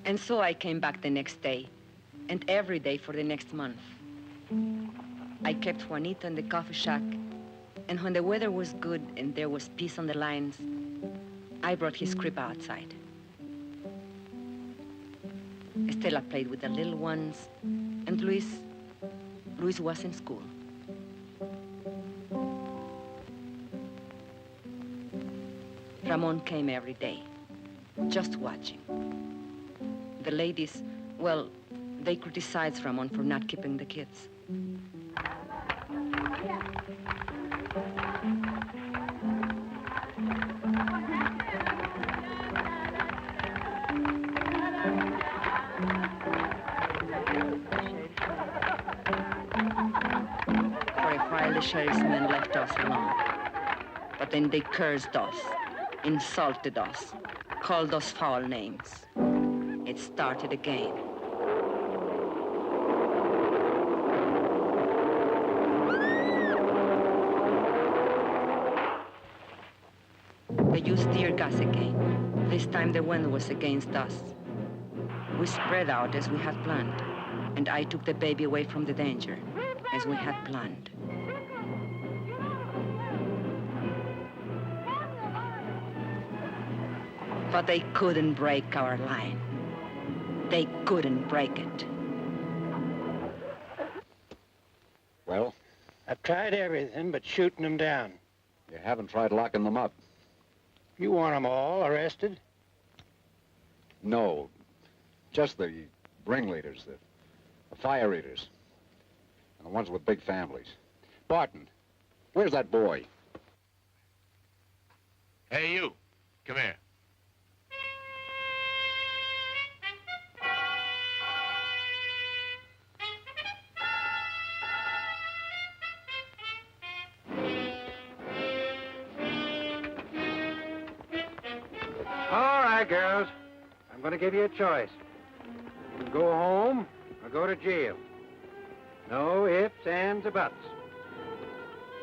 And so I came back the next day, and every day for the next month. I kept Juanito in the coffee shack, and when the weather was good and there was peace on the lines, I brought his crib outside. Estela played with the little ones, and Luis was in school. Ramon came every day, just watching. The ladies, well, they criticized Ramon for not keeping the kids. For a while, the sheriff's men left us alone. But then they cursed us, insulted us, called us foul names. It started again. They used tear gas again. This time the wind was against us. We spread out as we had planned, and I took the baby away from the danger, as we had planned. But they couldn't break our line. They couldn't break it. Well? I've tried everything but shooting them down. You haven't tried locking them up? You want them all arrested? No. Just the ringleaders, the fire eaters. And the ones with big families. Barton, where's that boy? Hey, you. Come here. All right, girls. I'm going to give you a choice. You can go home or go to jail. No ifs, ands, or buts.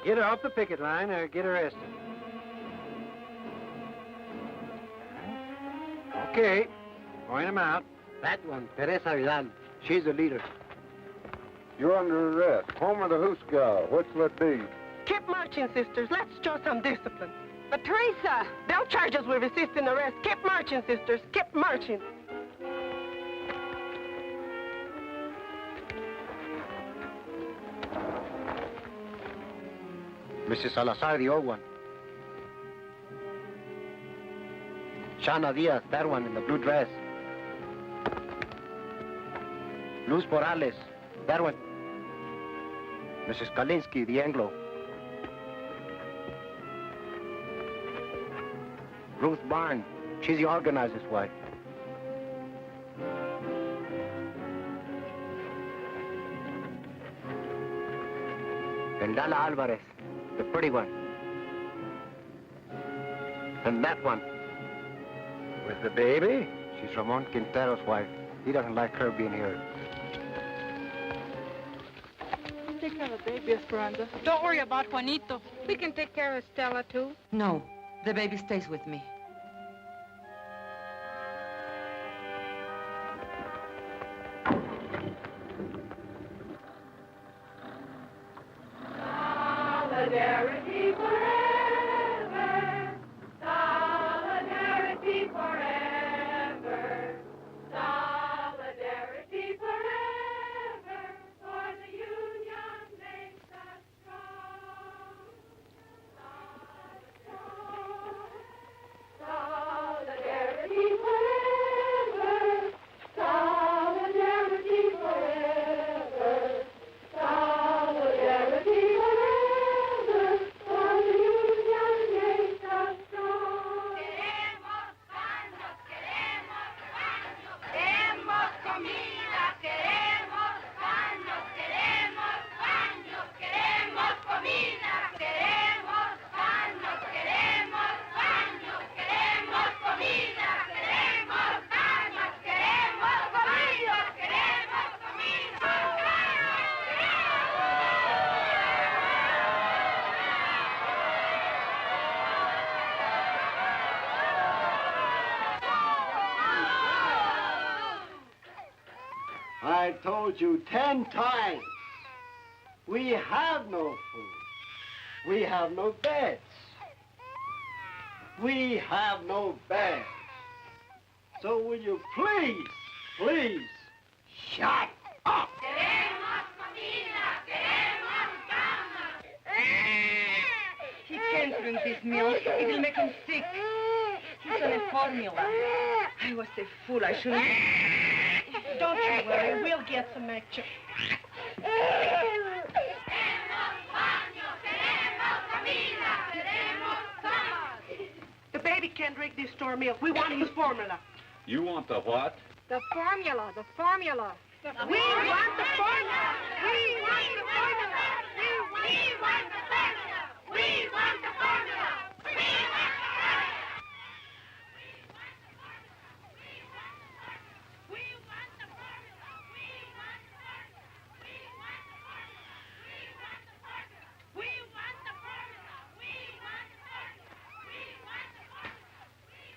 Get off the picket line or get arrested. Okay. Point them out. That one, Teresa Vidal. She's the leader. You're under arrest. Home or the Hooskow? Which will it be? Keep marching, sisters. Let's show some discipline. But Teresa, they'll charge us with resisting arrest. Keep marching, sisters. Keep marching. Mrs. Salazar, the old one. Shana Diaz, that one in the blue dress. Luz Morales, that one. Mrs. Kalinsky, the Anglo. Ruth Barn, she's the organizer's wife. And Lala Alvarez, the pretty one. And that one, with the baby, she's Ramon Quintero's wife. He doesn't like her being here. Take care of the baby, Esperanza. Don't worry about Juanito. We can take care of Stella, too. No, the baby stays with me. Solidarity forever. Solidarity forever. Solidarity forever. For the union makes us strong. Solidarity forever. Solidarity forever. Solidarity forever. For the union makes us strong. Queremos baños, queremos baños. Queremos comida, queremos baños, queremos baños, queremos comida, queremos baños, queremos baños, queremos comida, queremos baños, queremos comida, queremos comida. I told you 10 times. We have no food. We have no beds. We have no bags. So will you please, shut up? Queremos comida, queremos baños. He can't drink this milk. It will make him sick. He's on a formula. I was a fool. I shouldn't... Don't you worry. We'll get some extra. Queremos baños, queremos comida, queremos baños. The baby can't drink this store milk. We want his formula. You want the what? The formula, the formula. We want the formula. We want the formula. We want the formula. We want the formula. We want the formula.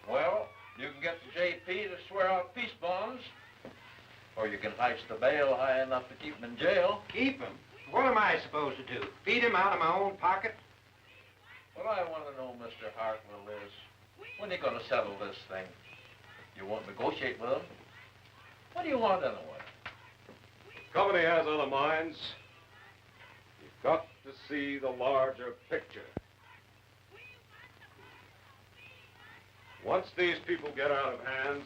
Well, you can get the JP to swear out peace bonds, or you can ice the bail high enough to keep him in jail. Keep him? What am I supposed to do? Feed him out of my own pocket? What I want to know, Mr. Hartwell, is when are you going to settle this thing? You won't negotiate with him? What do you want anyway? Company has other minds. You've got to see the larger picture. Once these people get out of hands,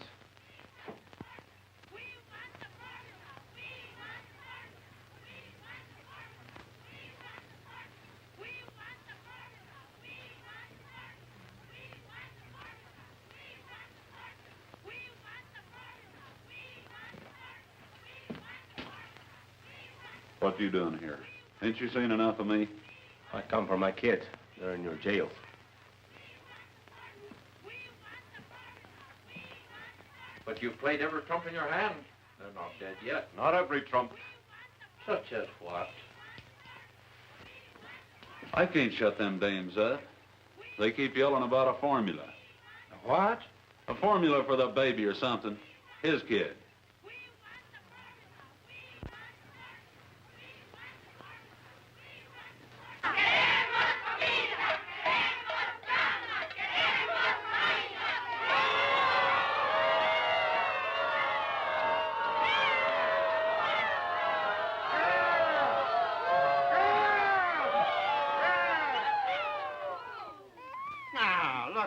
what you doing here? Ain't you seen enough of me? I come for my kids. They're in your jails. But you've played every trump in your hand. They're not dead yet. Not every trump. Such as what? I can't shut them dames up. They keep yelling about a formula. A what? A formula for the baby or something. His kid.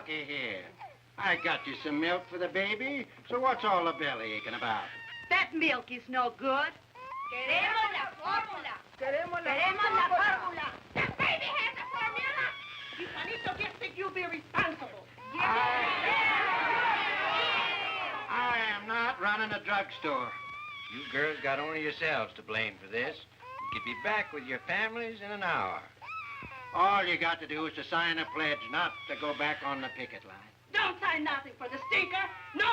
looky here. I got you some milk for the baby, so what's all the belly aching about? That milk is no good. Queremos la fórmula. Queremos la fórmula. The baby has a formula. You Juanito just think you'll be responsible. I am not running a drugstore. You girls got only yourselves to blame for this. You could be back with your families in an hour. All you got to do is to sign a pledge not to go back on the picket line. Don't sign nothing for the stinker. No.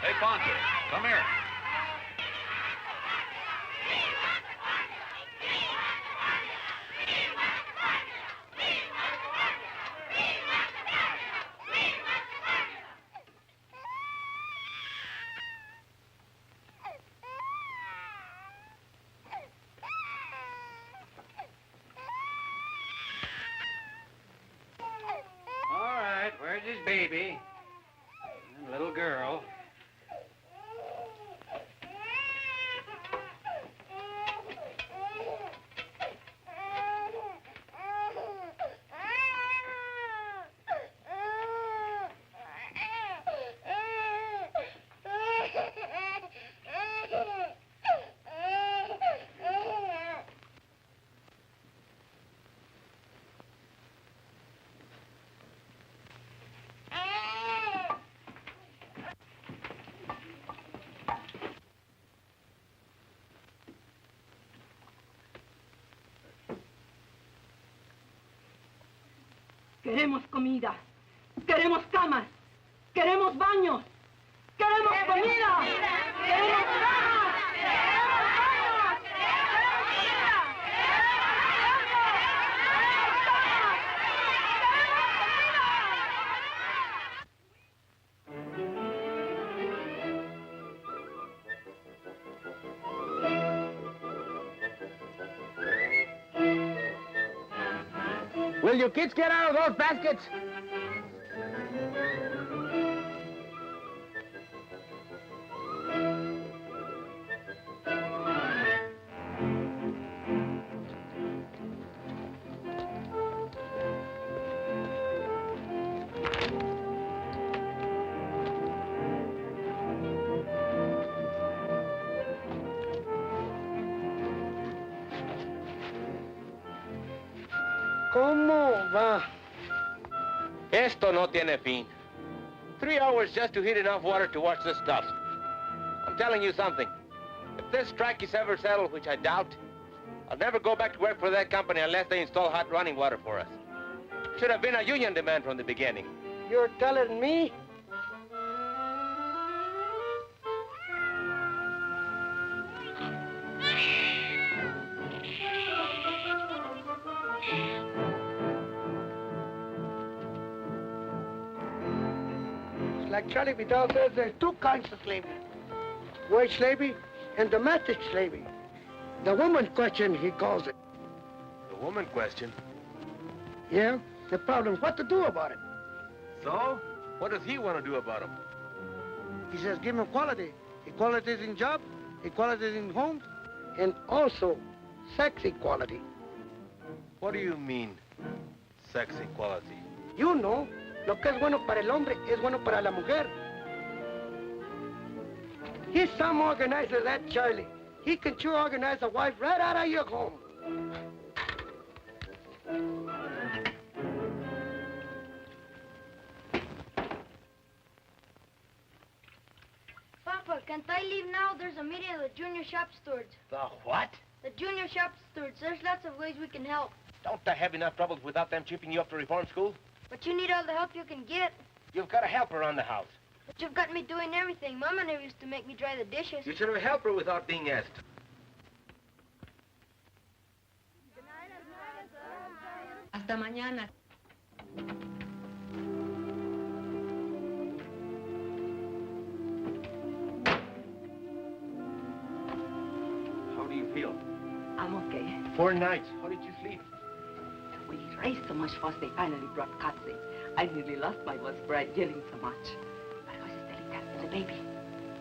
Hey, Poncho, come here. All right, where's his baby? And little girl. Queremos comida. Queremos camas. Queremos baños. Queremos comida. Queremos camas. Will you kids get out of those baskets? ¿Cómo va? Esto no tiene fin. 3 hours just to heat enough water to wash this stuff. I'm telling you something. If this strike is ever settled, which I doubt, I'll never go back to work for that company unless they install hot running water for us. Should have been a union demand from the beginning. You're telling me? Like Charlie Vidal says, there's two kinds of slavery. Wage slavery and domestic slavery. The woman question, he calls it. The woman question? Yeah, the problem, what to do about it? So? What does he want to do about them? He says give him equality. Equality in job, equality in homes, and also sex equality. What do you mean, sex equality? You know, lo que es bueno para el hombre es bueno para la mujer. He's some organizer, that Charlie. He can sure organize a wife right out of your home. Papa, can't I leave now? There's a meeting of the junior shop stewards. The what? The junior shop stewards. There's lots of ways we can help. Don't I have enough troubles without them chipping you up to reform school? But you need all the help you can get. You've got a helper around the house. But you've got me doing everything. Mama never used to make me dry the dishes. You should have a helper without being asked. Hasta mañana. How do you feel? I'm okay. 4 nights. How did you sleep? We raised so much fuss, they finally brought Katze. I nearly lost my voice for yelling so much. But what is Delita and the baby?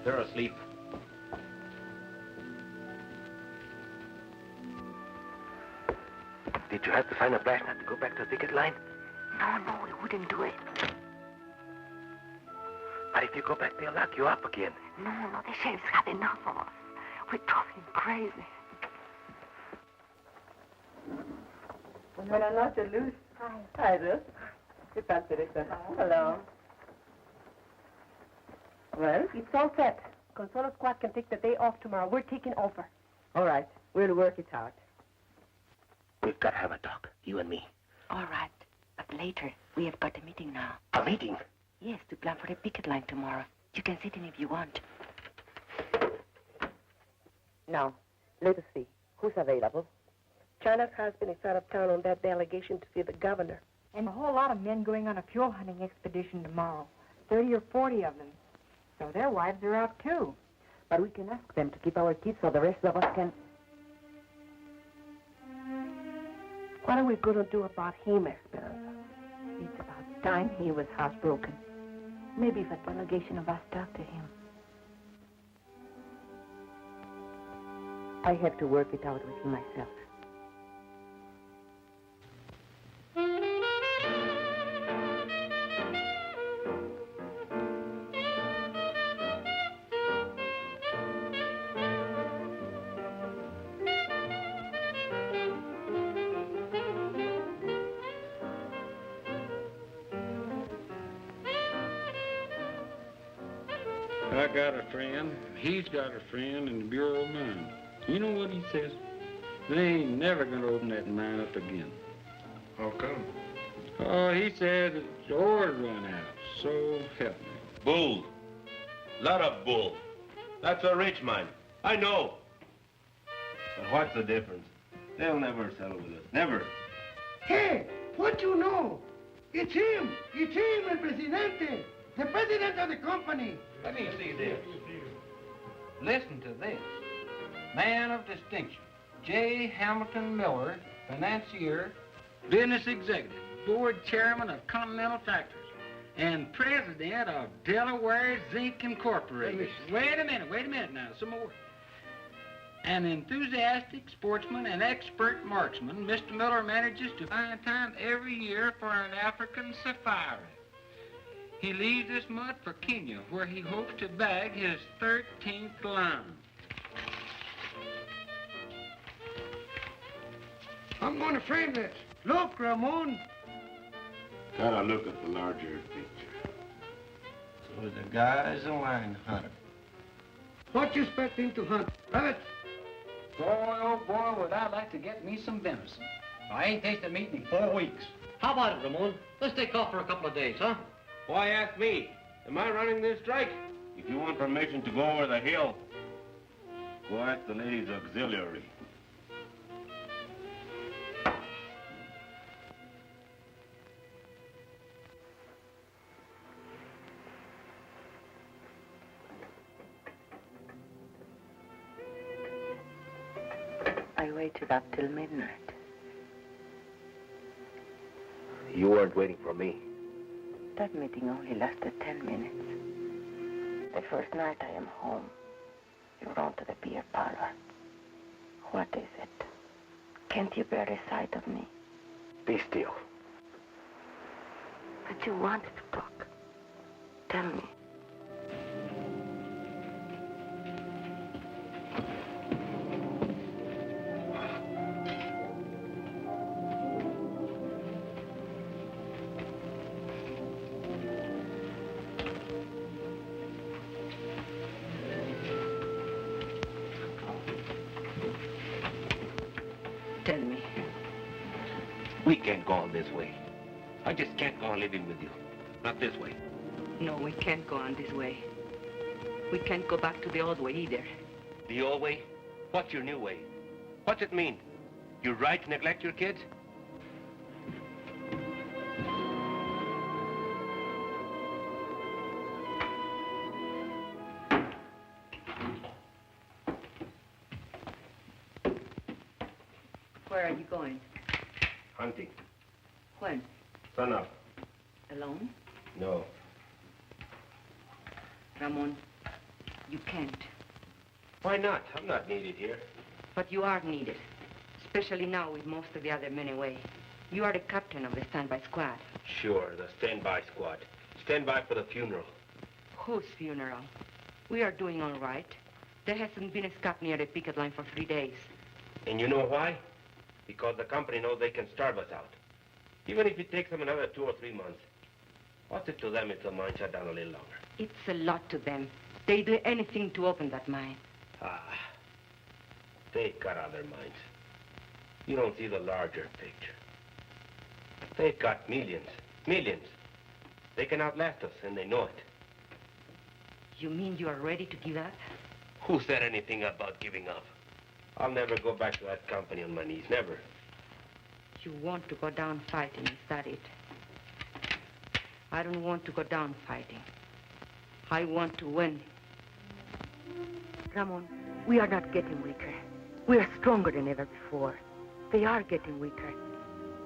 They're asleep. Did you have to find a flashlight to go back to the picket line? No, we wouldn't do it. But if you go back, they'll lock you up again. No, the sheriff's had enough of us. We drove him crazy. Buenas noches, Luz. Hi, Ruth. ¿Qué tal, Teresa? Hello. Well, It's all set. Consuelo Squad can take the day off tomorrow. We're taking over. all right. We'll work it out. We've got to have a talk, you and me. All right. But later, we have got a meeting now. A meeting? Yes, to plan for the picket line tomorrow. You can sit in if you want. Now, let us see. Who's available? China's husband is out of town on that delegation to see the governor. And a whole lot of men going on a fuel hunting expedition tomorrow. 30 or 40 of them. So their wives are out too. But we can ask them to keep our kids so the rest of us can... What are we going to do about him, Esperanza? It's about time he was housebroken. Maybe if a delegation of us talk to him. I have to work it out with him myself. I got a friend, he's got a friend in the Bureau of Mines. You know what he says? They ain't never gonna open that mine up again. How come? Oh, he said the ore run out, so help me. Bull. Lot of bull. That's a rich mine. I know. But what's the difference? They'll never settle with us. Never. Hey, what you know? It's him, El Presidente, the president of the company. Let me see this. Listen to this. Man of distinction, J. Hamilton Miller, financier, business executive, board chairman of Continental Tractors, and president of Delaware Zinc Incorporated. Wait a minute now, some more. An enthusiastic sportsman and expert marksman, Mr. Miller manages to find time every year for an African safari. He leaves this month for Kenya, where he hopes to bag his 13th lion. I'm going to frame this. Look, Ramon. Gotta look at the larger picture. So the guy's a lion hunter. What you expect him to hunt? Rabbit? Boy, oh boy, would I like to get me some venison. I ain't tasted meat in 4 weeks. How about it, Ramon? Let's take off for a couple of days, huh? Why ask me? Am I running this strike? If you want permission to go over the hill, go ask the ladies' auxiliary. I waited up till midnight. You weren't waiting for me. That meeting only lasted 10 minutes. The first night I am home, you run to the beer parlor. What is it? Can't you bear the sight of me? Be still. But you wanted to talk. Tell me. Tell me. We can't go on this way. I just can't go on living with you. Not this way. No, we can't go on this way. We can't go back to the old way either. The old way? What's your new way? What's it mean? You're right to neglect your kids? Where are you going? Hunting. When? Sun up. Alone? No. Ramon, you can't. Why not? I'm not needed here. But you are needed. Especially now with most of the other men away. You are the captain of the standby squad. Sure, the standby squad. Stand by for the funeral. Whose funeral? We are doing all right. There hasn't been a scap near the picket line for 3 days. And you know why? Because the company knows they can starve us out. Even if it takes them another 2 or 3 months. What's it to them if the mine shut down a little longer? It's a lot to them. They do anything to open that mine. They've got other minds. You don't see the larger picture. They've got millions. Millions. They can outlast us, and they know it. You mean you are ready to give up? Who said anything about giving up? I'll never go back to that company on my knees. Never. You want to go down fighting, is that it? I don't want to go down fighting. I want to win. Ramon, we are not getting weaker. We are stronger than ever before. They are getting weaker.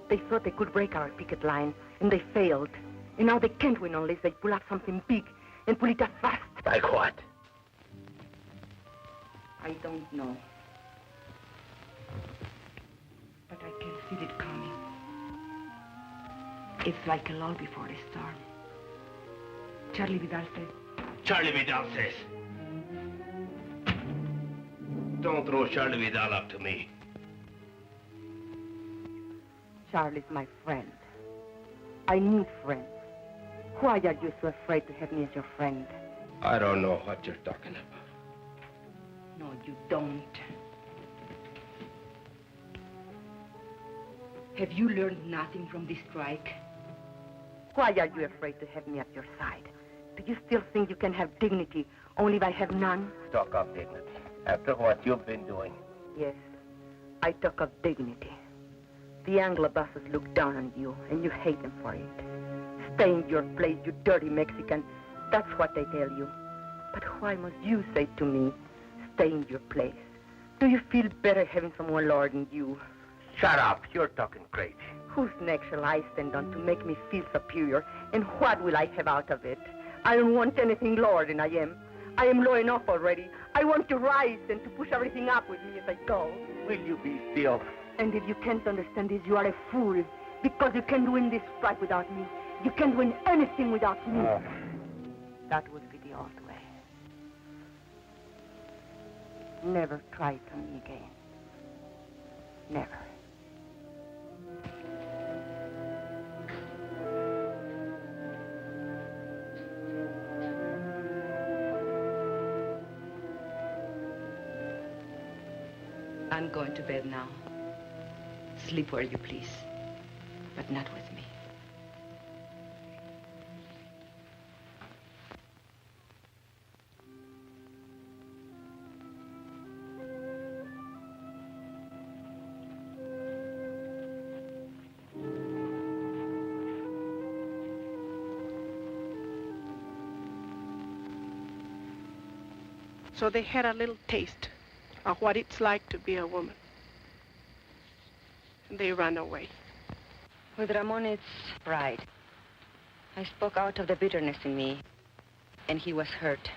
They thought they could break our picket line, and they failed. And now they can't win unless they pull up something big and pull it up fast. Like what? I don't know. But I can feel it coming. It's like a lull before the storm. Charlie Vidal says. Charlie Vidal says. Don't throw Charlie Vidal up to me. Charlie's my friend. I need friends. Why are you so afraid to have me as your friend? I don't know what you're talking about. No, you don't. Have you learned nothing from this strike? Why are you afraid to have me at your side? Do you still think you can have dignity only if I have none? Talk of dignity. After what you've been doing. Yes, I talk of dignity. The Anglo bosses look down on you, and you hate them for it. Stay in your place, you dirty Mexican. That's what they tell you. But why must you say to me, stay in your place? Do you feel better having someone lower than you? Shut up. You're talking crazy. Whose neck shall I stand on to make me feel superior? And what will I have out of it? I don't want anything lower than I am. I am low enough already. I want to rise and to push everything up with me as I go. Will you be still? And if you can't understand this, you are a fool. Because you can't win this strike without me. You can't win anything without me. That would be the old way. Never try it on me again. Never. I'm going to bed now. Sleep where you please, but not with me. So they had a little taste of what it's like to be a woman. And they ran away. With Ramon, it's pride. I spoke out of the bitterness in me, and he was hurt.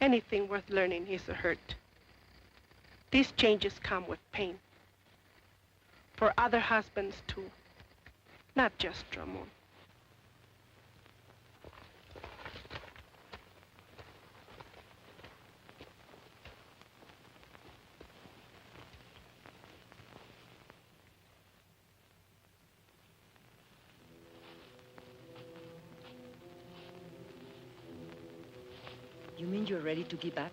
Anything worth learning is a hurt. These changes come with pain. For other husbands, too. Not just Ramon. You mean you're ready to give up?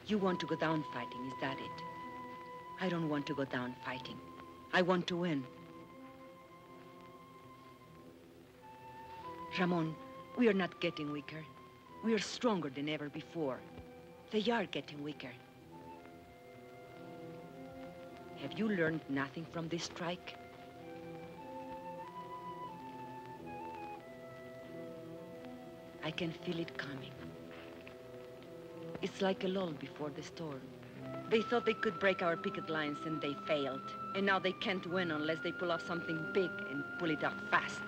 You want to go down fighting, is that it? I don't want to go down fighting. I want to win. Ramon, we are not getting weaker. We are stronger than ever before. They are getting weaker. Have you learned nothing from this strike? I can feel it coming. It's like a lull before the storm. They thought they could break our picket lines, and they failed. And now they can't win unless they pull off something big and pull it off fast.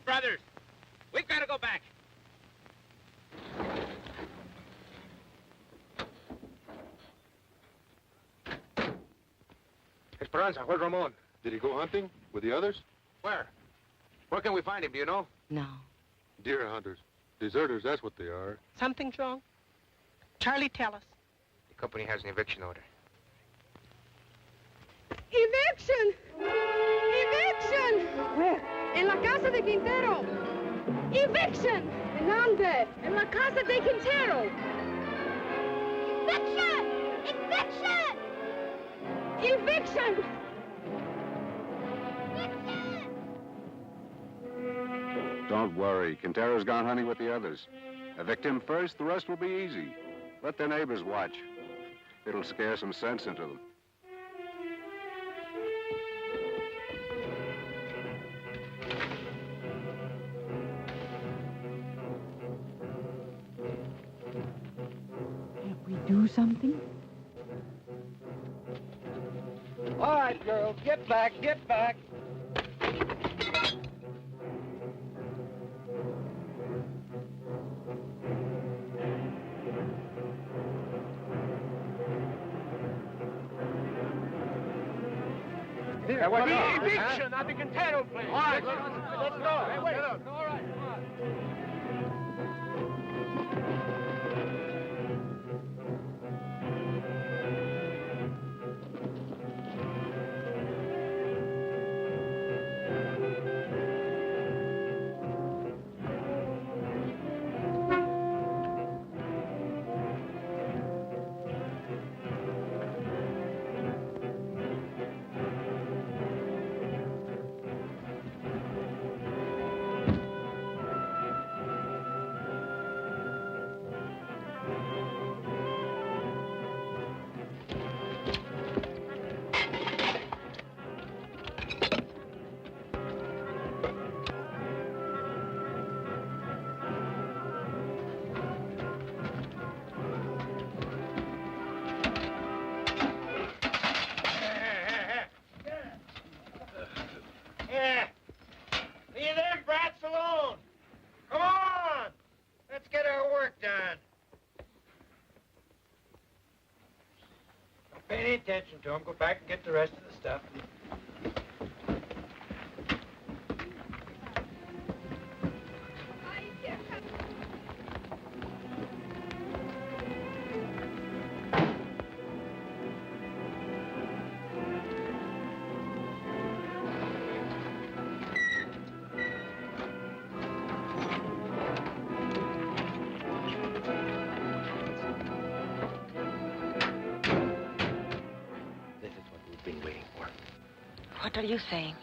Brothers, we've got to go back. Esperanza, where's Ramon? Did he go hunting with the others? Where? Where can we find him, do you know? No. Deer hunters. Deserters, that's what they are. Something's wrong. Charlie, tell us. The company has an eviction order. Eviction! Eviction! Where? En la casa de Quintero. Eviction! ¿En dónde? En la casa de Quintero. Eviction! Eviction! Eviction! Don't worry. Quintero's gone hunting with the others. Evict him first, the rest will be easy. Let their neighbors watch. It'll scare some sense into them. Can't we do something? All right, girls, get back, get back. There, what The eviction at the Quintero place. All right, let's go. Hey, wait. All right. Leave them brats alone. Come on. Let's get our work done. Don't pay any attention to them. Go back and get the rest of the stuff. This is what we've been waiting for. What are you saying?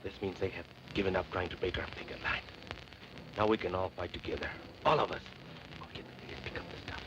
This means they have given up trying to break our picket line. Now we can all fight together. All of us. Go get the thing and pick up the stuff.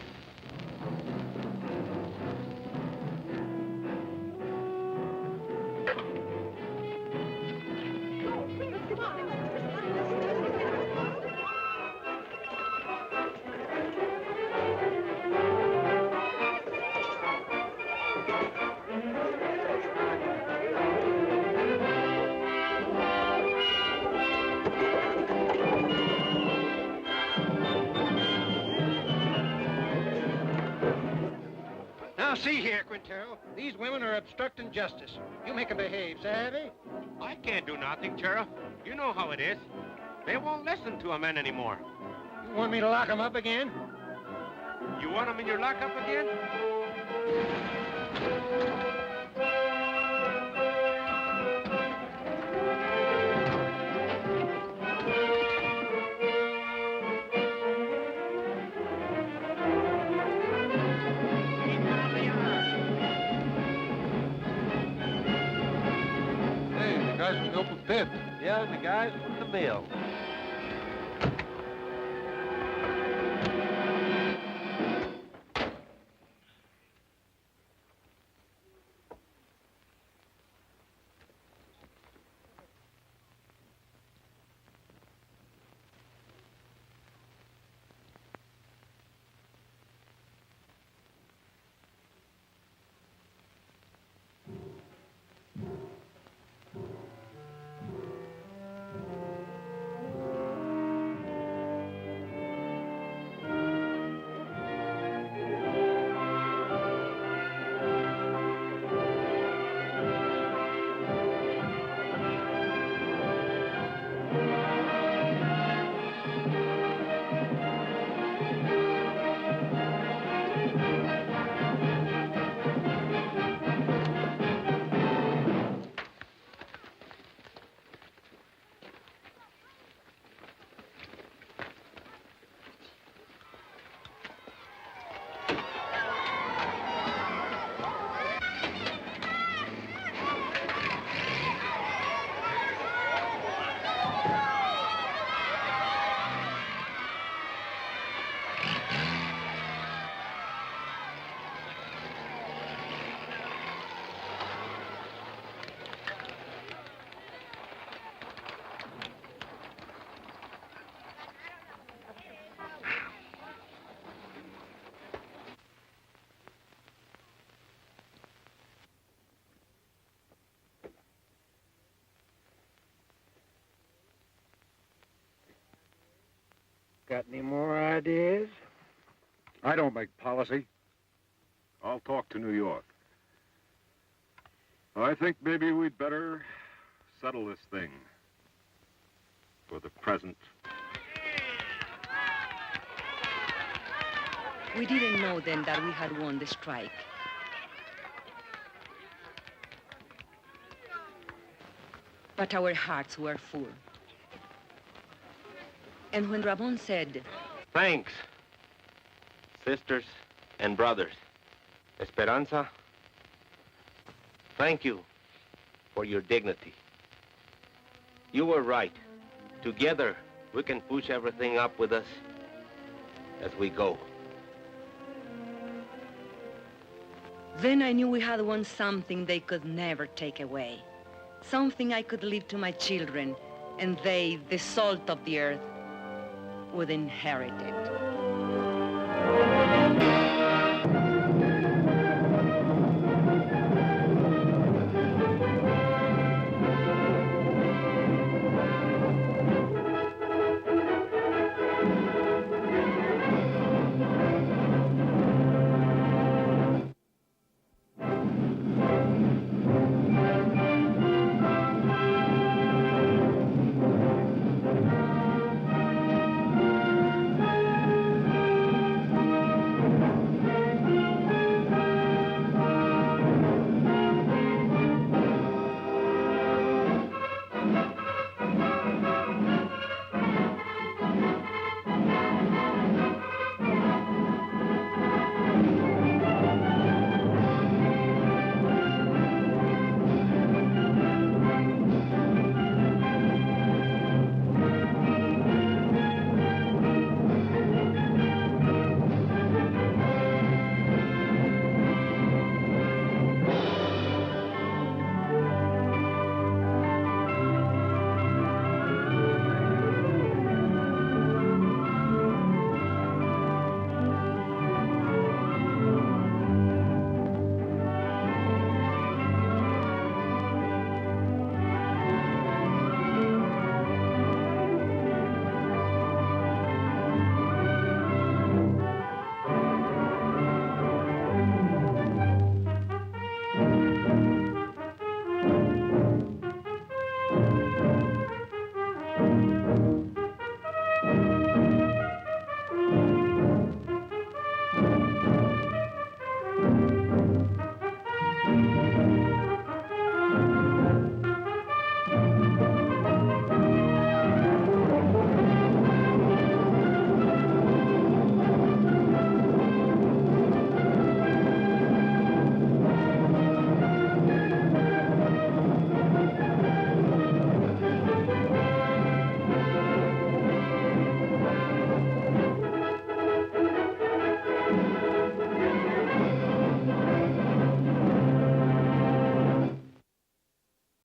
Now, see here, Quintero. These women are obstructing justice. You make them behave, savvy? I can't do nothing, Sheriff. You know how it is. They won't listen to a man anymore. You want me to lock them up again? You want them in your lockup again? Hey, the guys from the open pit. Yeah, the guys from the mill. Got any more ideas? I don't make policy. I'll talk to New York. I think maybe we'd better settle this thing for the present. We didn't know then that we had won the strike. But our hearts were full. And when Ramon said, Thanks, sisters and brothers. Esperanza, thank you for your dignity. You were right. Together, we can push everything up with us as we go. then I knew we had won something they could never take away. Something I could leave to my children, and they, the salt of the earth, would inherit it.